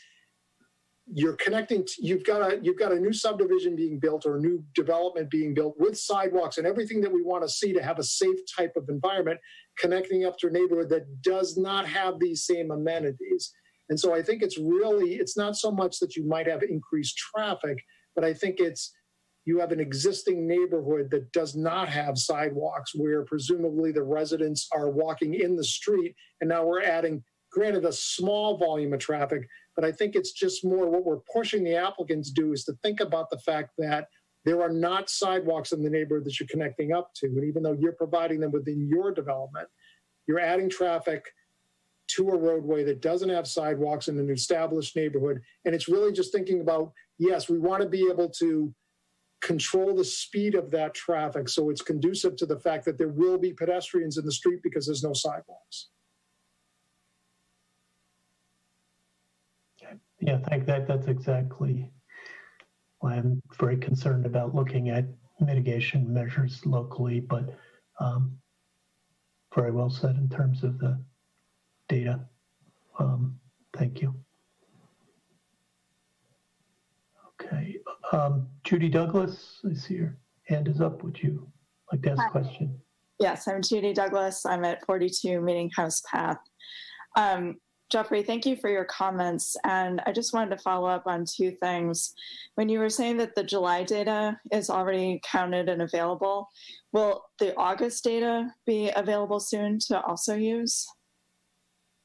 you're connecting, you've got a new subdivision being built or a new development being built with sidewalks and everything that we want to see to have a safe type of environment, connecting up to a neighborhood that does not have these same amenities. And so I think it's not so much that you might have increased traffic, but I think you have an existing neighborhood that does not have sidewalks, where presumably the residents are walking in the street, and now we're adding, granted, a small volume of traffic, but I think it's just more what we're pushing the applicants to do is to think about the fact that there are not sidewalks in the neighborhood that you're connecting up to. And even though you're providing them within your development, you're adding traffic to a roadway that doesn't have sidewalks in an established neighborhood. And it's really just thinking about, yes, we want to be able to control the speed of that traffic so it's conducive to the fact that there will be pedestrians in the street because there's no sidewalks. Yeah, I think that's exactly why I'm very concerned about looking at mitigation measures locally, but very well said in terms of the data. Thank you. Okay, Judy Douglas, I see your hand is up. Would you like to ask a question? Yes, I'm Judy Douglas. I'm at 42 Meeting House Path. Jeffrey, thank you for your comments. And I just wanted to follow up on two things. When you were saying that the July data is already counted and available, will the August data be available soon to also use?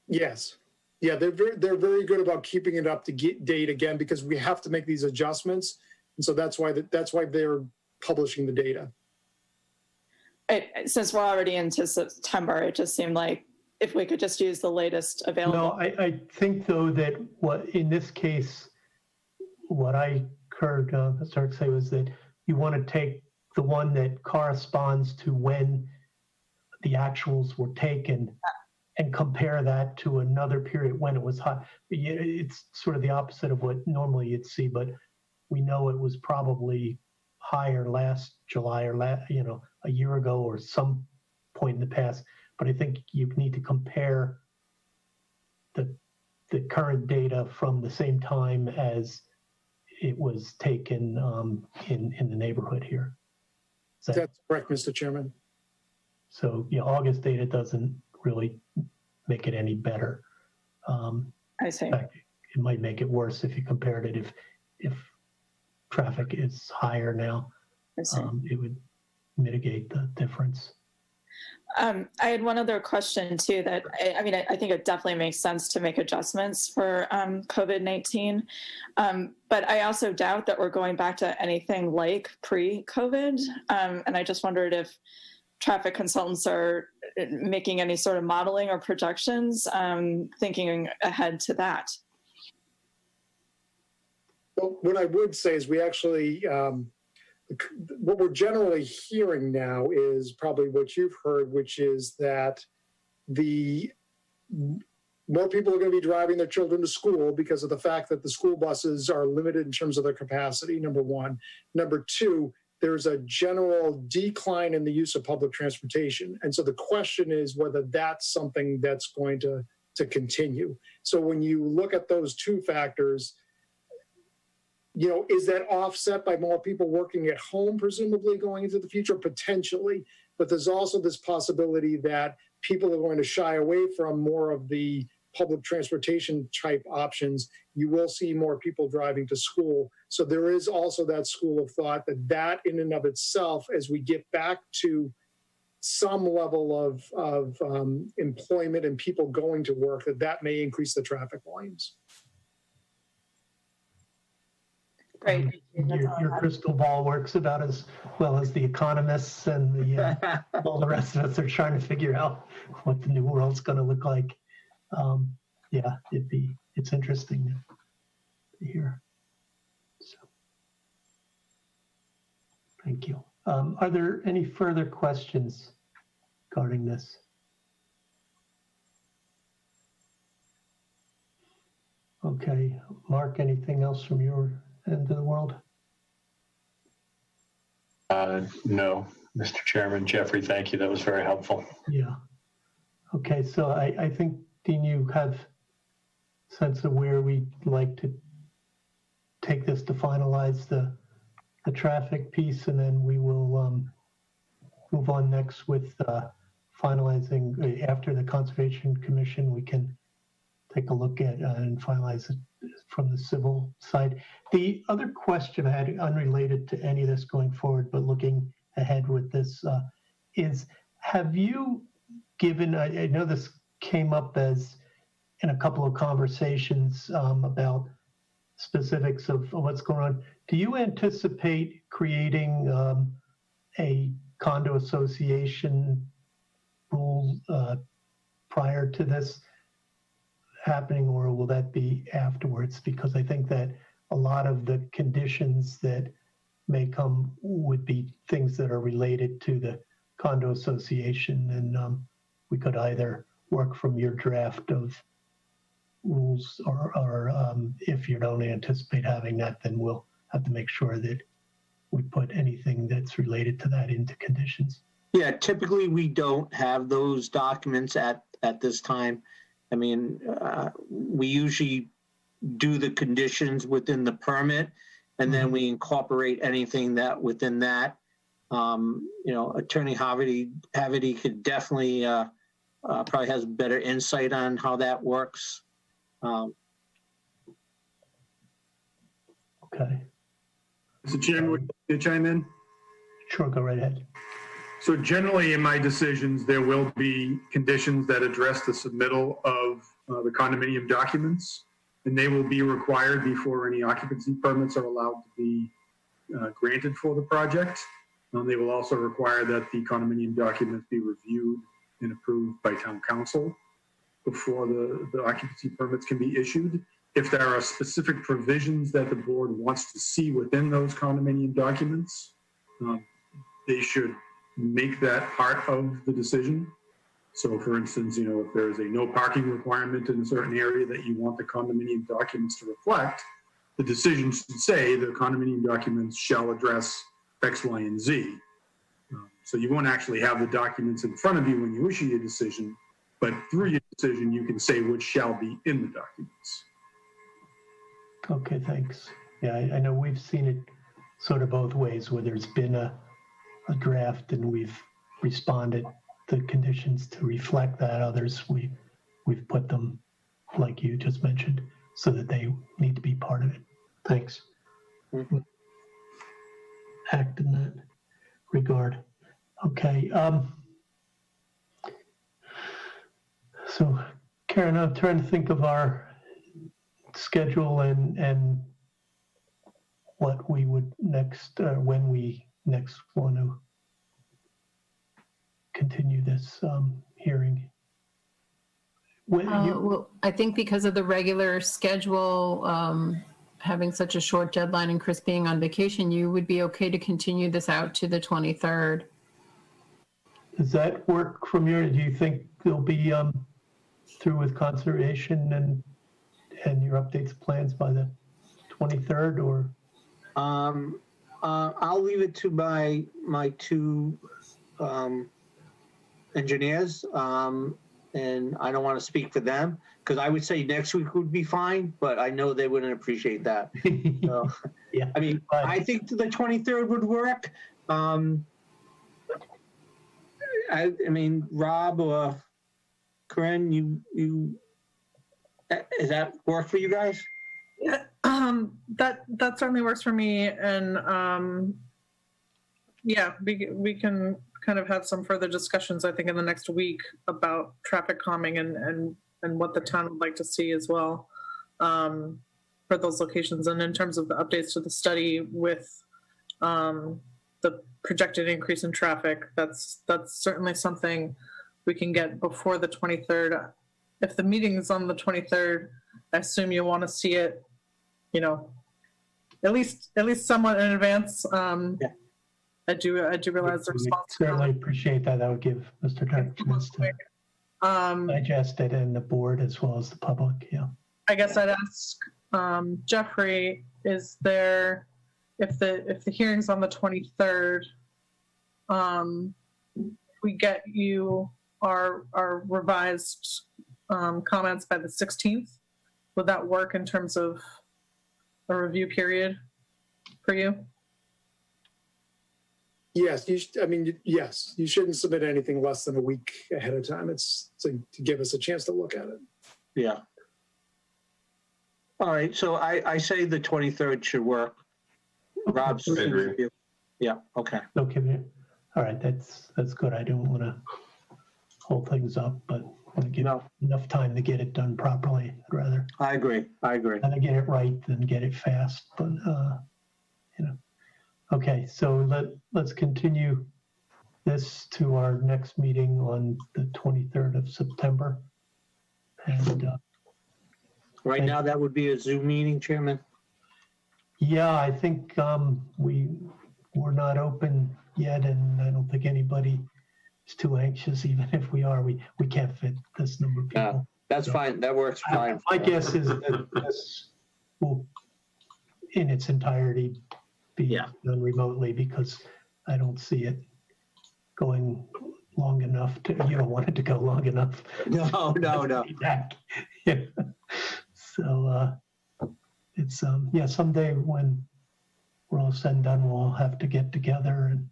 Yes. Yeah, they're very good about keeping it up to date again, because we have to make these adjustments. And so that's why they're publishing the data. Since we're already into September, it just seemed like if we could just use the latest available. No, I think though that in this case, what I heard Mr. say was that you want to take the one that corresponds to when the actuals were taken and compare that to another period when it was hot. It's sort of the opposite of what normally you'd see, but we know it was probably higher last July or a year ago or some point in the past. But I think you need to compare the current data from the same time as it was taken in the neighborhood here. That's correct, Mr. Chairman. So yeah, August data doesn't really make it any better. I see. In fact, it might make it worse if you compared it. If traffic is higher now, it would mitigate the difference. I had one other question too, that I think it definitely makes sense to make adjustments for COVID-19. But I also doubt that we're going back to anything like pre-COVID. And I just wondered if traffic consultants are making any sort of modeling or projections, thinking ahead to that. Well, what I would say is we actually, what we're generally hearing now is probably what you've heard, which is that more people are going to be driving their children to school because of the fact that the school buses are limited in terms of their capacity, number one. Number two, there's a general decline in the use of public transportation. And so the question is whether that's something that's going to continue. So when you look at those two factors, you know, is that offset by more people working at home, presumably going into the future? Potentially. But there's also this possibility that people are going to shy away from more of the public transportation type options. You will see more people driving to school. So there is also that school of thought that in and of itself, as we get back to some level of employment and people going to work, that may increase the traffic volumes. Great. Your crystal ball works about as well as the economists and the all the rest of us are trying to figure out what the new world's going to look like. Yeah, it's interesting to hear. So, thank you. Are there any further questions regarding this? Okay, Mark, anything else from your end of the world? No, Mr. Chairman. Jeffrey, thank you. That was very helpful. Yeah. Okay, so I think, Dean, you have a sense of where we'd like to take this to finalize the traffic piece, and then we will move on next with finalizing after the Conservation Commission. We can take a look at and finalize it from the civil side. The other question I had, unrelated to any of this going forward, but looking ahead with this, is have you given, I know this came up as in a couple of conversations about specifics of what's going on. Do you anticipate creating a condo association rule prior to this happening, or will that be afterwards? Because I think that a lot of the conditions that may come would be things that are related to the condo association, and we could either work from your draft of rules, or if you don't anticipate having that, then we'll have to make sure that we put anything that's related to that into conditions. Yeah, typically we don't have those documents at this time. I mean, we usually do the conditions within the permit, and then we incorporate anything that within that. You know, Attorney Haverty could definitely probably has better insight on how that works. Okay. Mr. Chairman, would you chime in? Sure, go right ahead. So generally in my decisions, there will be conditions that address the submittal of the condominium documents, and they will be required before any occupancy permits are allowed to be granted for the project. They will also require that the condominium documents be reviewed and approved by town council before the occupancy permits can be issued. If there are specific provisions that the board wants to see within those condominium documents, they should make that part of the decision. So for instance, you know, if there is a no parking requirement in a certain area that you want the condominium documents to reflect, the decision should say the condominium documents shall address X, Y, and Z. So you won't actually have the documents in front of you when you issue your decision, but through your decision, you can say which shall be in the documents. Okay, thanks. Yeah, I know we've seen it sort of both ways, where there's been a draft and we've responded to conditions to reflect that. Others, we've put them, like you just mentioned, so that they need to be part of it. Thanks. Act in that regard. Okay. So, Karen, I'm trying to think of our schedule and what we would next, when we next want to continue this hearing. Well, I think because of the regular schedule, having such a short deadline and Chris being on vacation, you would be okay to continue this out to the 23rd. Does that work from your, do you think they'll be through with conservation and your updates plans by the 23rd, or? I'll leave it to my two engineers, and I don't want to speak for them, because I would say next week would be fine, but I know they wouldn't appreciate that. So, Yeah. I mean, I think the 23rd would work. I mean, Rob or Corinne, you does that work for you guys? Yeah, that certainly works for me, and yeah, we can kind of have some further discussions, I think, in the next week about traffic calming and what the town would like to see as well for those locations. And in terms of the updates to the study with the projected increase in traffic, that's certainly something we can get before the 23rd. If the meeting is on the 23rd, I assume you want to see it, you know, at least somewhat in advance. Yeah. I do realize the response. Certainly appreciate that. That would give Mr. Tuck a chance to digest it, and the board as well as the public. Yeah. I guess I'd ask Jeffrey, is there, if the hearing's on the 23rd, we get you our revised comments by the 16th, would that work in terms of a review period for you? Yes, yes, you shouldn't submit anything less than a week ahead of time. It's to give us a chance to look at it. Yeah. All right, so I say the 23rd should work. Rob's. Yeah, okay. Okay. All right, that's good. I don't want to hold things up, but want to give enough time to get it done properly. I'd rather. I agree. Rather get it right than get it fast, but you know. Okay, so let's continue this to our next meeting on the 23rd of September. And right now, that would be a Zoom meeting, Chairman. Yeah, I think we're not open yet, and I don't think anybody is too anxious. Even if we are, we can't fit this number of people. Yeah, that's fine. That works fine. My guess is that this will, in its entirety, be done remotely, because I don't see it going long enough to, you don't want it to go long enough. No. Yeah. So it's someday when we're all said and done, we'll all have to get together and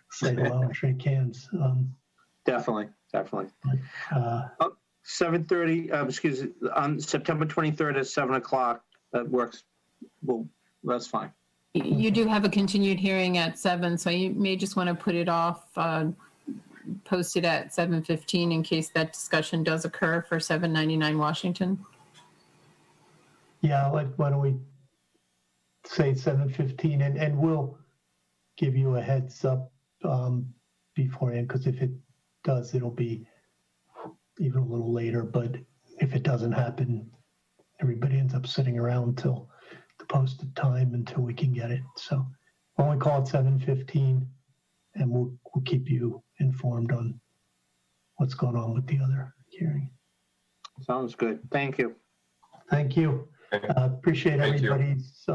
say hello and shake hands. Definitely. 7:30. On September 23rd at 7:00. That works. Well, that's fine. You do have a continued hearing at 7, so you may just want to put it off, post it at 7:15 in case that discussion does occur for 799 Washington. Yeah, why don't we say 7:15, and we'll give you a heads up beforehand, because if it does, it'll be even a little later. But if it doesn't happen, everybody ends up sitting around till the posted time until we can get it. So why don't we call it 7:15, and we'll keep you informed on what's going on with the other hearing. Sounds good. Thank you. Thank you. Appreciate everybody's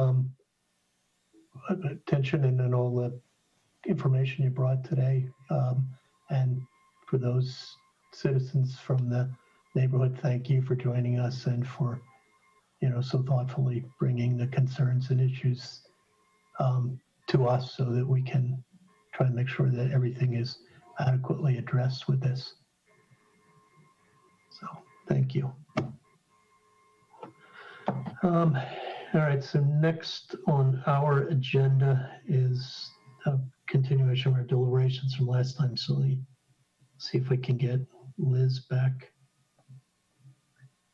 attention and all the information you brought today. And for those citizens from the neighborhood, thank you for joining us and for, so thoughtfully bringing the concerns and issues to us so that we can try and make sure that everything is adequately addressed with this. So thank you. All right, so next on our agenda is a continuation of our deliberations from last time. So let's see if we can get Liz back.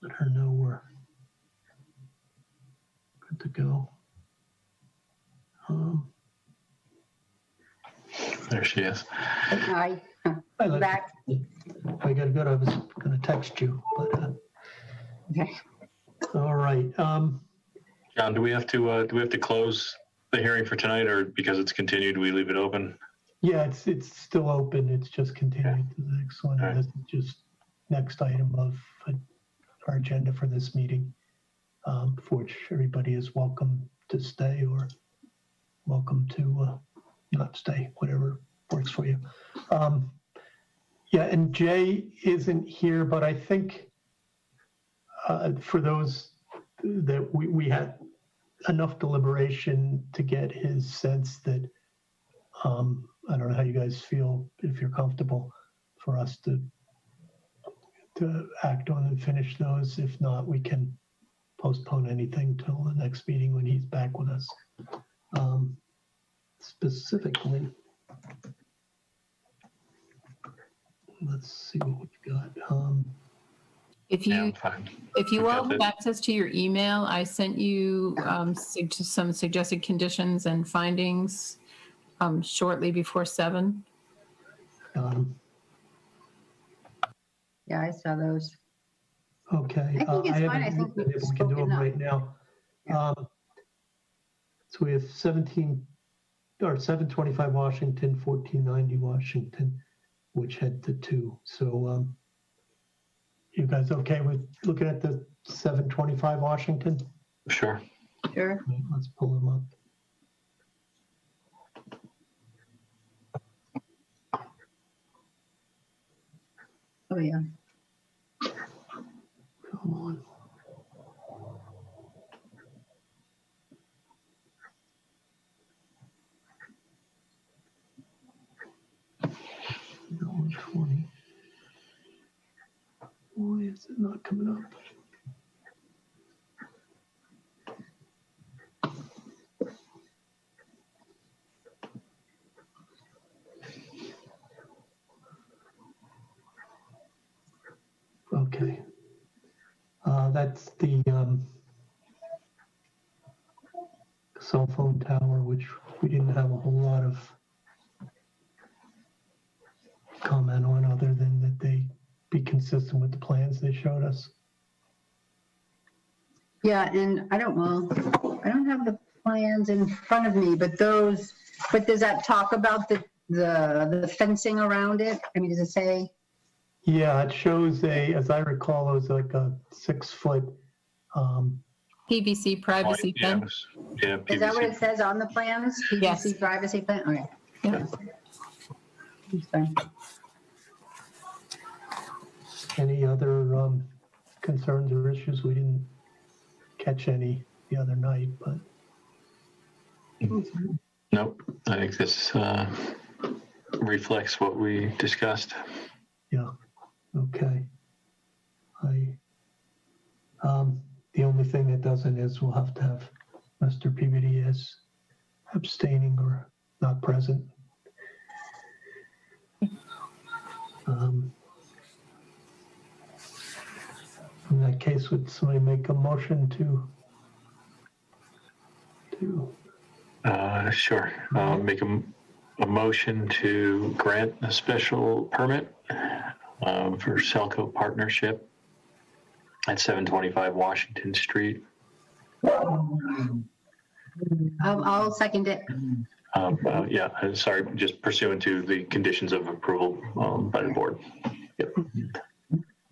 Let her know we're good to go. There she is. Hi. I'm back. I got good. I was going to text you, but okay. All right. John, do we have to close the hearing for tonight, or because it's continued, we leave it open? Yeah, it's still open. It's just continued to the next one. Right. This is just next item of our agenda for this meeting, for which everybody is welcome to stay or welcome to not stay, whatever works for you. Yeah, and Jay isn't here, but I think for those that we had enough deliberation to get his sense that, I don't know how you guys feel, if you're comfortable for us to act on and finish those. If not, we can postpone anything till the next meeting when he's back with us. Specifically, let's see what we've got. If you all have access to your email, I sent you some suggested conditions and findings shortly before 7. Yeah, I saw those. Okay. I think it's fine. I think we can do them right now. So we have 725 Washington, 1490 Washington, which head to 2. So you guys okay with looking at the 725 Washington? Sure. Sure. Okay, let's pull them up. Oh, yeah. Come on. No, 20. Why is it not coming up? Okay. That's the cell phone tower, which we didn't have a whole lot of comment on other than that they be consistent with the plans they showed us. Yeah, and I don't have the plans in front of me, but does that talk about the fencing around it? I mean, does it say? Yeah, it shows as I recall, it was like a 6-foot. PVC privacy fence. Yeah, PVC. Is that what it says on the plans? PVC Yes. privacy fence? Okay. Yeah. Sorry. Any other concerns or issues? We didn't catch any the other night, but. Nope. I think this reflects what we discussed. Yeah. Okay. The only thing that doesn't is we'll have to have Mr. PBD as abstaining or not present. In that case, would somebody make a motion to? Sure. Make a motion to grant a special permit for Selco Partnership at 725 Washington Street. I'll second it. Yeah, sorry, just pursuant to the conditions of approval by the board. Yep.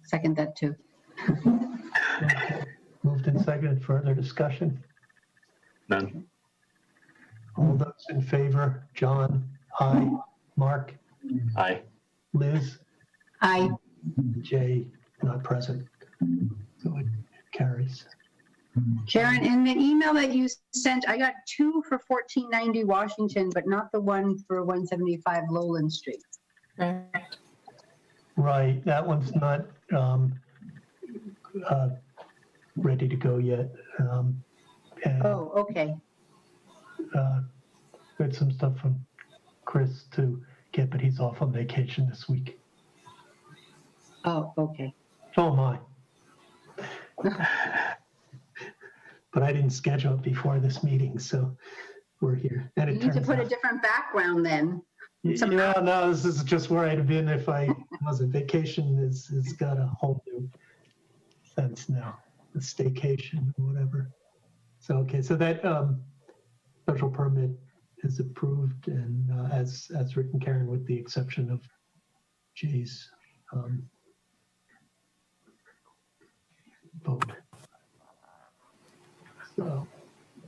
Second that too. Okay. Moved and seconded. Further discussion? None. All those in favor? John? Aye. Mark? Aye. Liz? Aye. Jay? Not present. So it carries. Sharon, in the email that you sent, I got 2 for 1490 Washington, but not the one for 175 Lowland Street. Right. That one's not ready to go yet. And, Oh, okay. we had some stuff from Chris to get, but he's off on vacation this week. Oh, okay. So am I. But I didn't schedule it before this meeting, so we're here. And You it need to turns put a out, different background then. yeah, no, this is just where I'd have been if I wasn't. Vacation is got a whole new sense now, a staycation or whatever. So, okay, so that special permit is approved and as written, Karen, with the exception of Jay's vote. So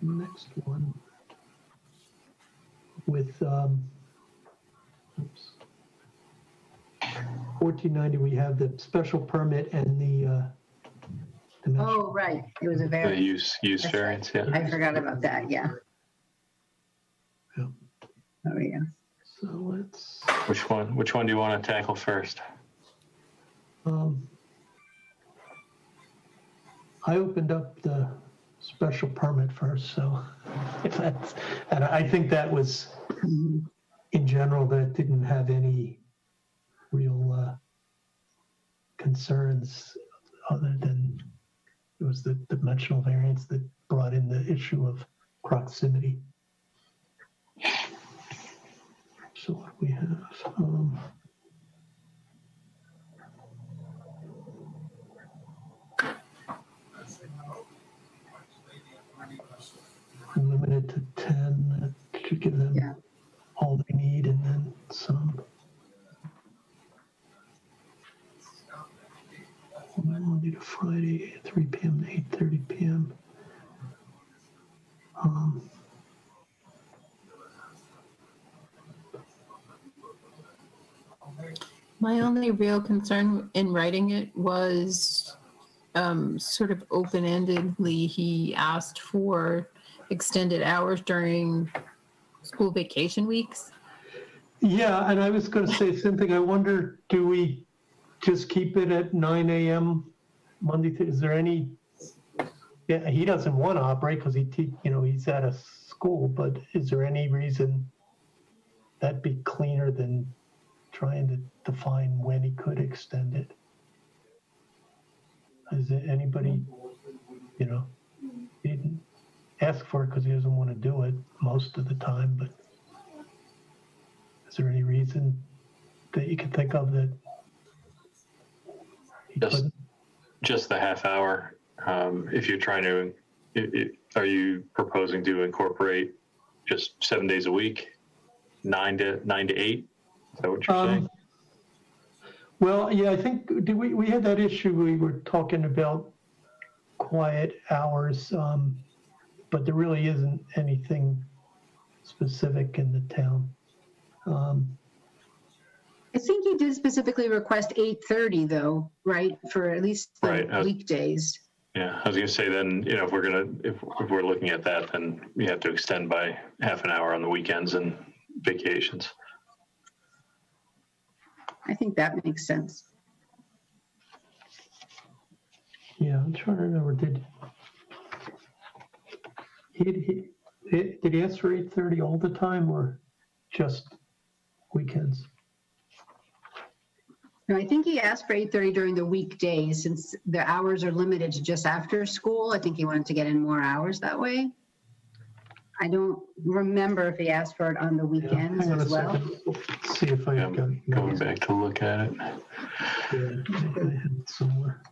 next one. with, 1490, we have the special permit and the dimensional. Oh, right. It was a The variance. use That's variance, yeah. I forgot about that, yeah. Yeah. Oh, yeah. So let's, Which one do you want to tackle first? I opened up the special permit first, so if that's, and I think that was, in general, that didn't have any real concerns other than it was the dimensional variance that brought in the issue of proximity. So what we have, limited to 10, that should give them all they need and then some. Monday to Friday, 3 p.m. to 8:30 p.m. My only real concern in writing it was sort of open-endedly, he asked for extended hours during school vacation weeks. Yeah, and I was going to say something. I wonder, do we just keep it at 9 a.m. Monday? Is there any? Yeah, he doesn't want to operate because he's at a school. But is there any reason that'd be cleaner than trying to define when he could extend it? Is it anybody? He didn't ask for it because he doesn't want to do it most of the time. But is there any reason that you can think of that? Just the half hour. If you're trying to, are you proposing to incorporate just 7 days a week, 9 to 8? Is that what you're saying? Well, yeah, I think we had that issue. We were talking about quiet hours, but there really isn't anything specific in the town. I think he did specifically request 8:30 though, right? For at least the weekdays. Yeah, I was going to say then, if we're looking at that, then we have to extend by half an hour on the weekends and vacations. I think that makes sense. Yeah, I'm trying to remember. Did he ask for 8:30 all the time or just weekends? No, I think he asked for 8:30 during the weekdays since the hours are limited to just after school. I think he wanted to get in more hours that way. I don't remember if he asked for it on the weekends as well. Let's see if I got going back to look at it. Yeah, I think I had it somewhere.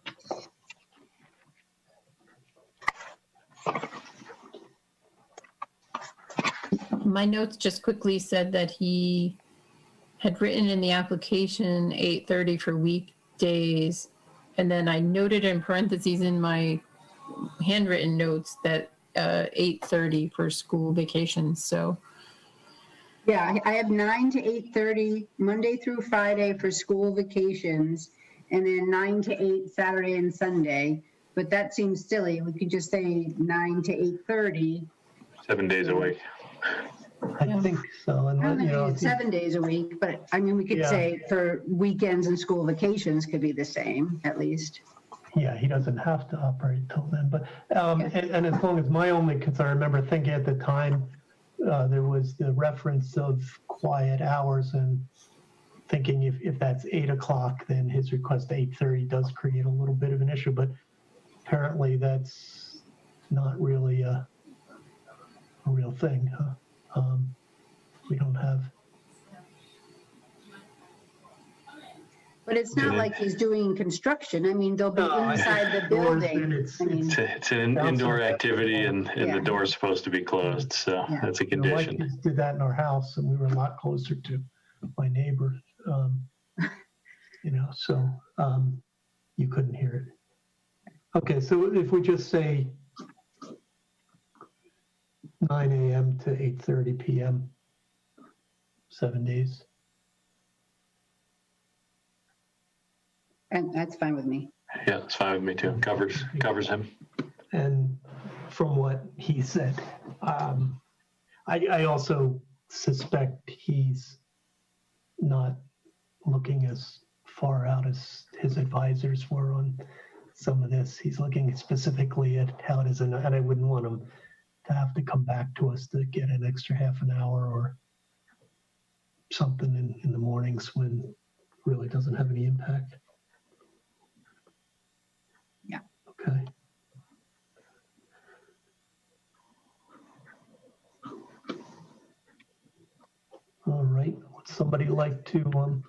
My notes just quickly said that he had written in the application 8:30 for weekdays, and then I noted in parentheses in my handwritten notes that 8:30 for school vacations. So yeah, I have 9 to 8:30 Monday through Friday for school vacations, and then 9 to 8 Saturday and Sunday. But that seems silly. We could just say 9 to 8:30. 7 days a week. I think so. And I don't know, 7 days a week, but I mean, we could say for weekends and school vacations could be the same, at least. Yeah, he doesn't have to operate till then. But and as long as my only concern, I remember thinking at the time there was the reference of quiet hours and thinking if that's 8 o'clock, then his request 8:30 does create a little bit of an issue. But apparently that's not really a real thing. We don't have. But it's not like he's doing construction. I mean, they'll be inside the building. It's an indoor activity, and the door's supposed to be closed, so that's a condition. We did that in our house, and we were a lot closer to my neighbor. So you couldn't hear it. Okay, so if we just say 9 a.m. to 8:30 p.m. 7 days. And that's fine with me. Yeah, it's fine with me too. Covers him. And from what he said, I also suspect he's not looking as far out as his advisors were on some of this. He's looking specifically at how it is, and I wouldn't want him to have to come back to us to get an extra half an hour or something in the mornings when it really doesn't have any impact. Yeah. Okay. All right. Would somebody like to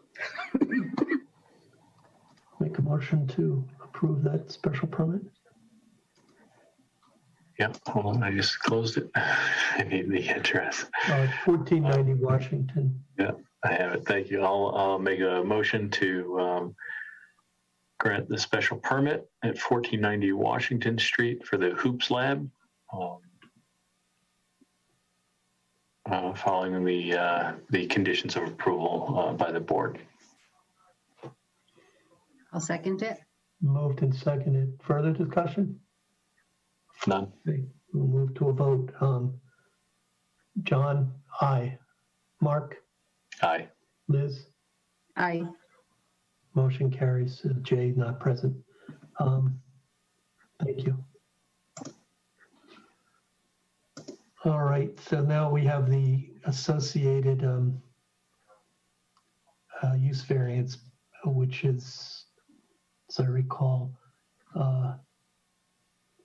make a motion to approve that special permit? Yeah, hold on, I just closed it. I need the address. 1490 Washington. Yeah, I have it. Thank you. I'll make a motion to grant the special permit at 1490 Washington Street for the Hoops Lab. Following the conditions of approval by the board. I'll second it. Moved and seconded. Further discussion? None. Okay, we'll move to a vote. John, aye. Mark? Aye. Liz? Aye. Motion carries. Jay not present. Thank you. All right, so now we have the associated use variance, which is, as I recall,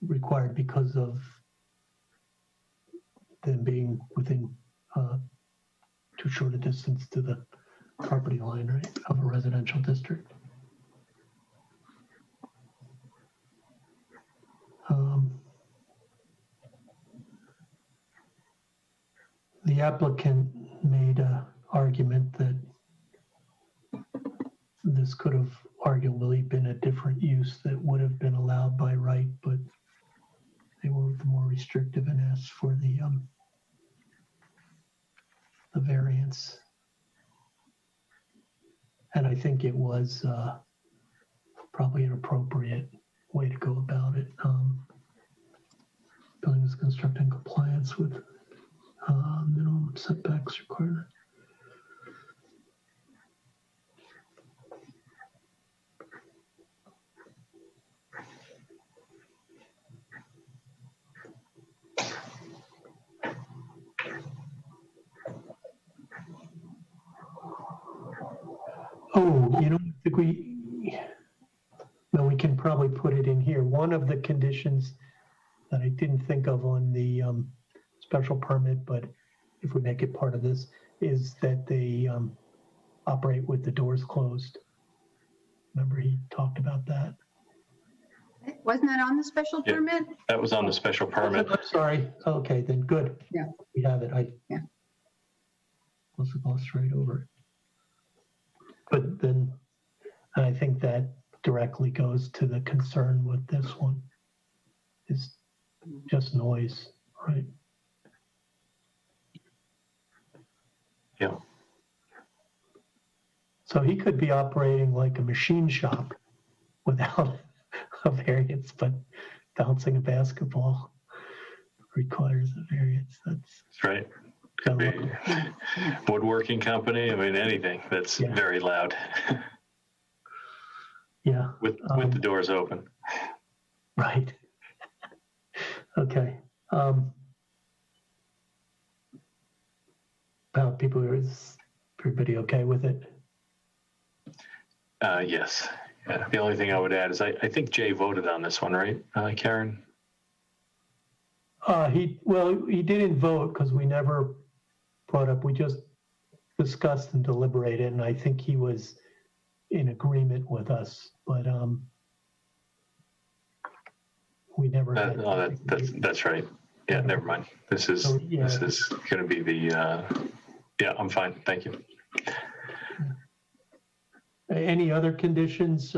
required because of them being within too short a distance to the property line, right, of a residential district. The applicant made an argument that this could have arguably been a different use that would have been allowed by right, but they were more restrictive and asked for the variance. And I think it was probably an appropriate way to go about it. Building was constructed in compliance with minimum setbacks required. Oh, I think we can probably put it in here. One of the conditions that I didn't think of on the special permit, but if we make it part of this, is that they operate with the doors closed. Remember he talked about that? Wasn't that on the special Yeah, permit? that was on the special permit. I'm sorry. Okay, then good. Yeah. We have it. Yeah. Must have gone straight over it. But then I think that directly goes to the concern with this one. It's just noise, right? Yeah. So he could be operating like a machine shop without a variance, but bouncing a basketball requires a variance. That's right. Could be woodworking company. I mean, anything that's very loud. Yeah. With the doors open. Right. Okay. Is everybody okay with it? Yes. Yeah. The only thing I would add is I think Jay voted on this one, right, Karen? He didn't vote because we never brought up, we just discussed and deliberated, and I think he was in agreement with us, but we never had. That's right. Yeah, never mind. This is going to be the, I'm fine. Thank you. Any other conditions?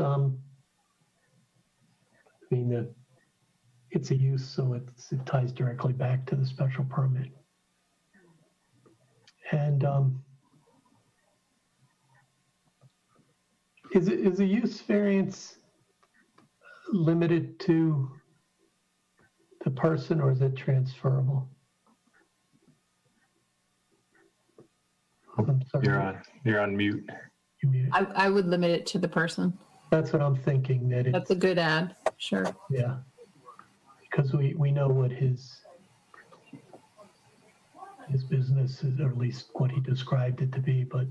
It's a use, so it ties directly back to the special permit. And Is a use variance limited to the person, or is it transferable? I'm sorry. You're on mute. I would limit it to the person. That's what I'm thinking, that That's a good ad, sure. yeah. Because we know what his business is, or at least what he described it to be, but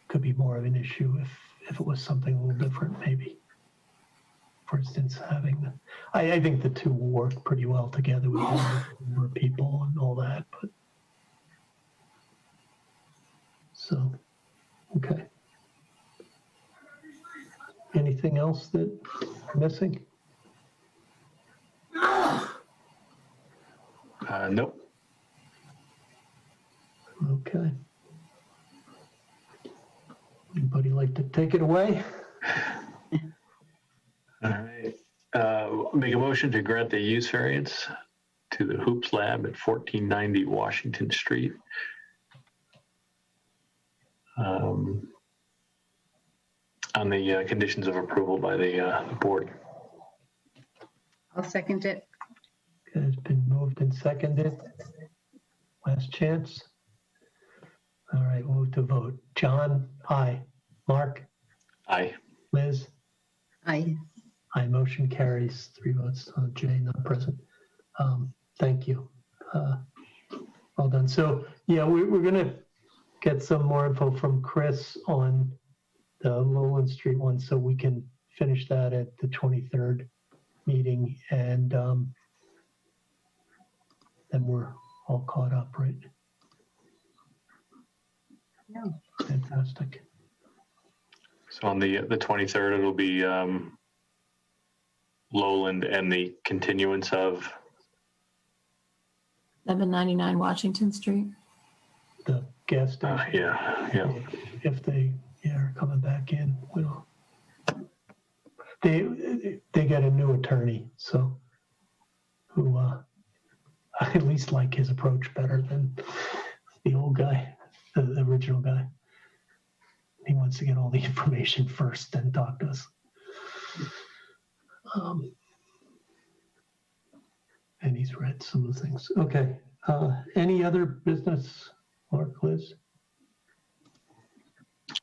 could be more of an issue if it was something a little different, maybe. For instance, having I think the two will work pretty well together with more people and all that, but so, okay. Anything else that I'm missing? Nope. Okay. Anybody like to take it away? All right. Make a motion to grant the use variance to the Hoops Lab at 1490 Washington Street. On the conditions of approval by the board. I'll second it. Okay, it's been moved and seconded. Last chance. All right, we'll move to vote. John, aye. Mark? Aye. Liz? Aye. Aye, motion carries. 3 votes on Jay, not present. Thank you. Well done. So, yeah, we're going to get some more info from Chris on the Lowland Street one, so we can finish that at the 23rd meeting, and then we're all caught up, right? Yeah. Fantastic. So on the 23rd, it'll be Lowland and the continuance of 799 Washington Street. The gas station. Yeah. If they are coming back in, we don't. They got a new attorney, so who I at least like his approach better than the old guy, the original guy. He wants to get all the information first, then talk to us. And he's read some of the things. Okay. Any other business, Mark, Liz?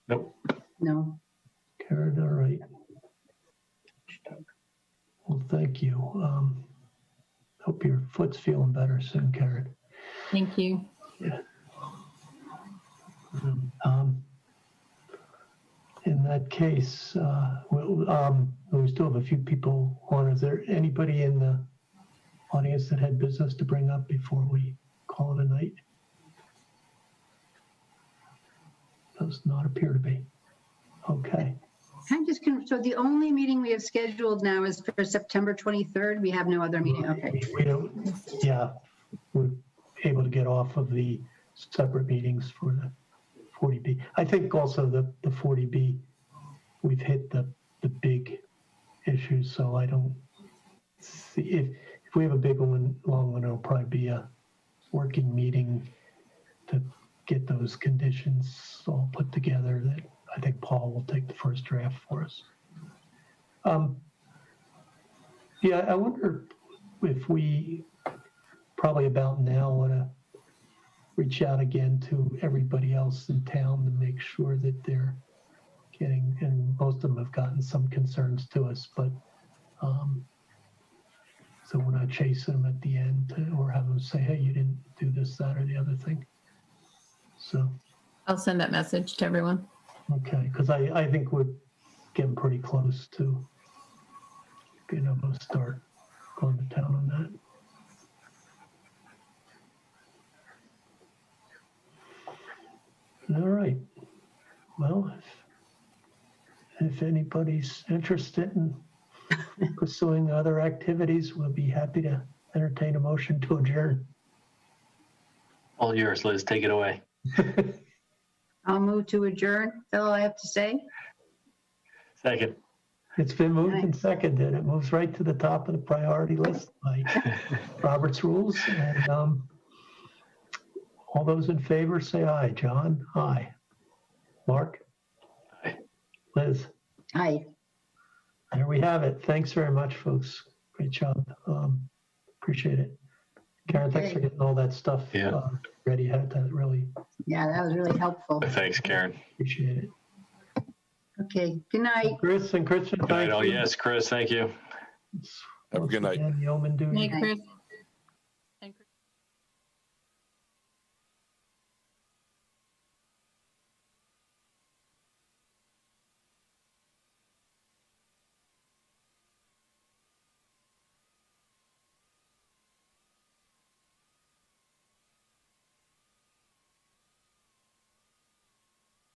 Nope. No. Karen, all right. Well, thank you. Hope your foot's feeling better soon, Karen. Thank you. Yeah. In that case, we still have a few people on. Is there anybody in the audience that had business to bring up before we call it a night? Does not appear to be. Okay. So the only meeting we have scheduled now is for September 23rd. We have no other meeting. Okay. We don't, yeah, we're able to get off of the separate meetings for the 40B. I think also the 40B, we've hit the big issues, so I don't see, if we have a big one, long one, it'll probably be a working meeting to get those conditions all put together. That I think Paul will take the first draft for us. Yeah, I wonder if we probably about now want to reach out again to everybody else in town to make sure that they're getting, and most of them have gotten some concerns to us, but so we're not chasing them at the end or have them say, hey, you didn't do this, that, or the other thing. So I'll send that message to everyone. okay, because I think we're getting pretty close to being able to start going to town on that. All right. Well, if anybody's interested in pursuing other activities, we'll be happy to entertain a motion to adjourn. All yours, Liz. Take it away. I'll move to adjourn. That's all I have to say. Second. It's been moved and seconded. It moves right to the top of the priority list by Robert's rules. And all those in favor say aye. John? Aye. Mark? Aye. Liz. Aye. There we have it. Thanks very much, folks. Great job. Appreciate it. Karen, thanks for getting all that stuff ready. Had to really. Yeah, that was really helpful. Thanks, Karen. Appreciate it. Okay, good night. Chris and Christian. Good night, all. Yes, Chris, thank you. Have a good night. Yeoman duty. Night, Chris.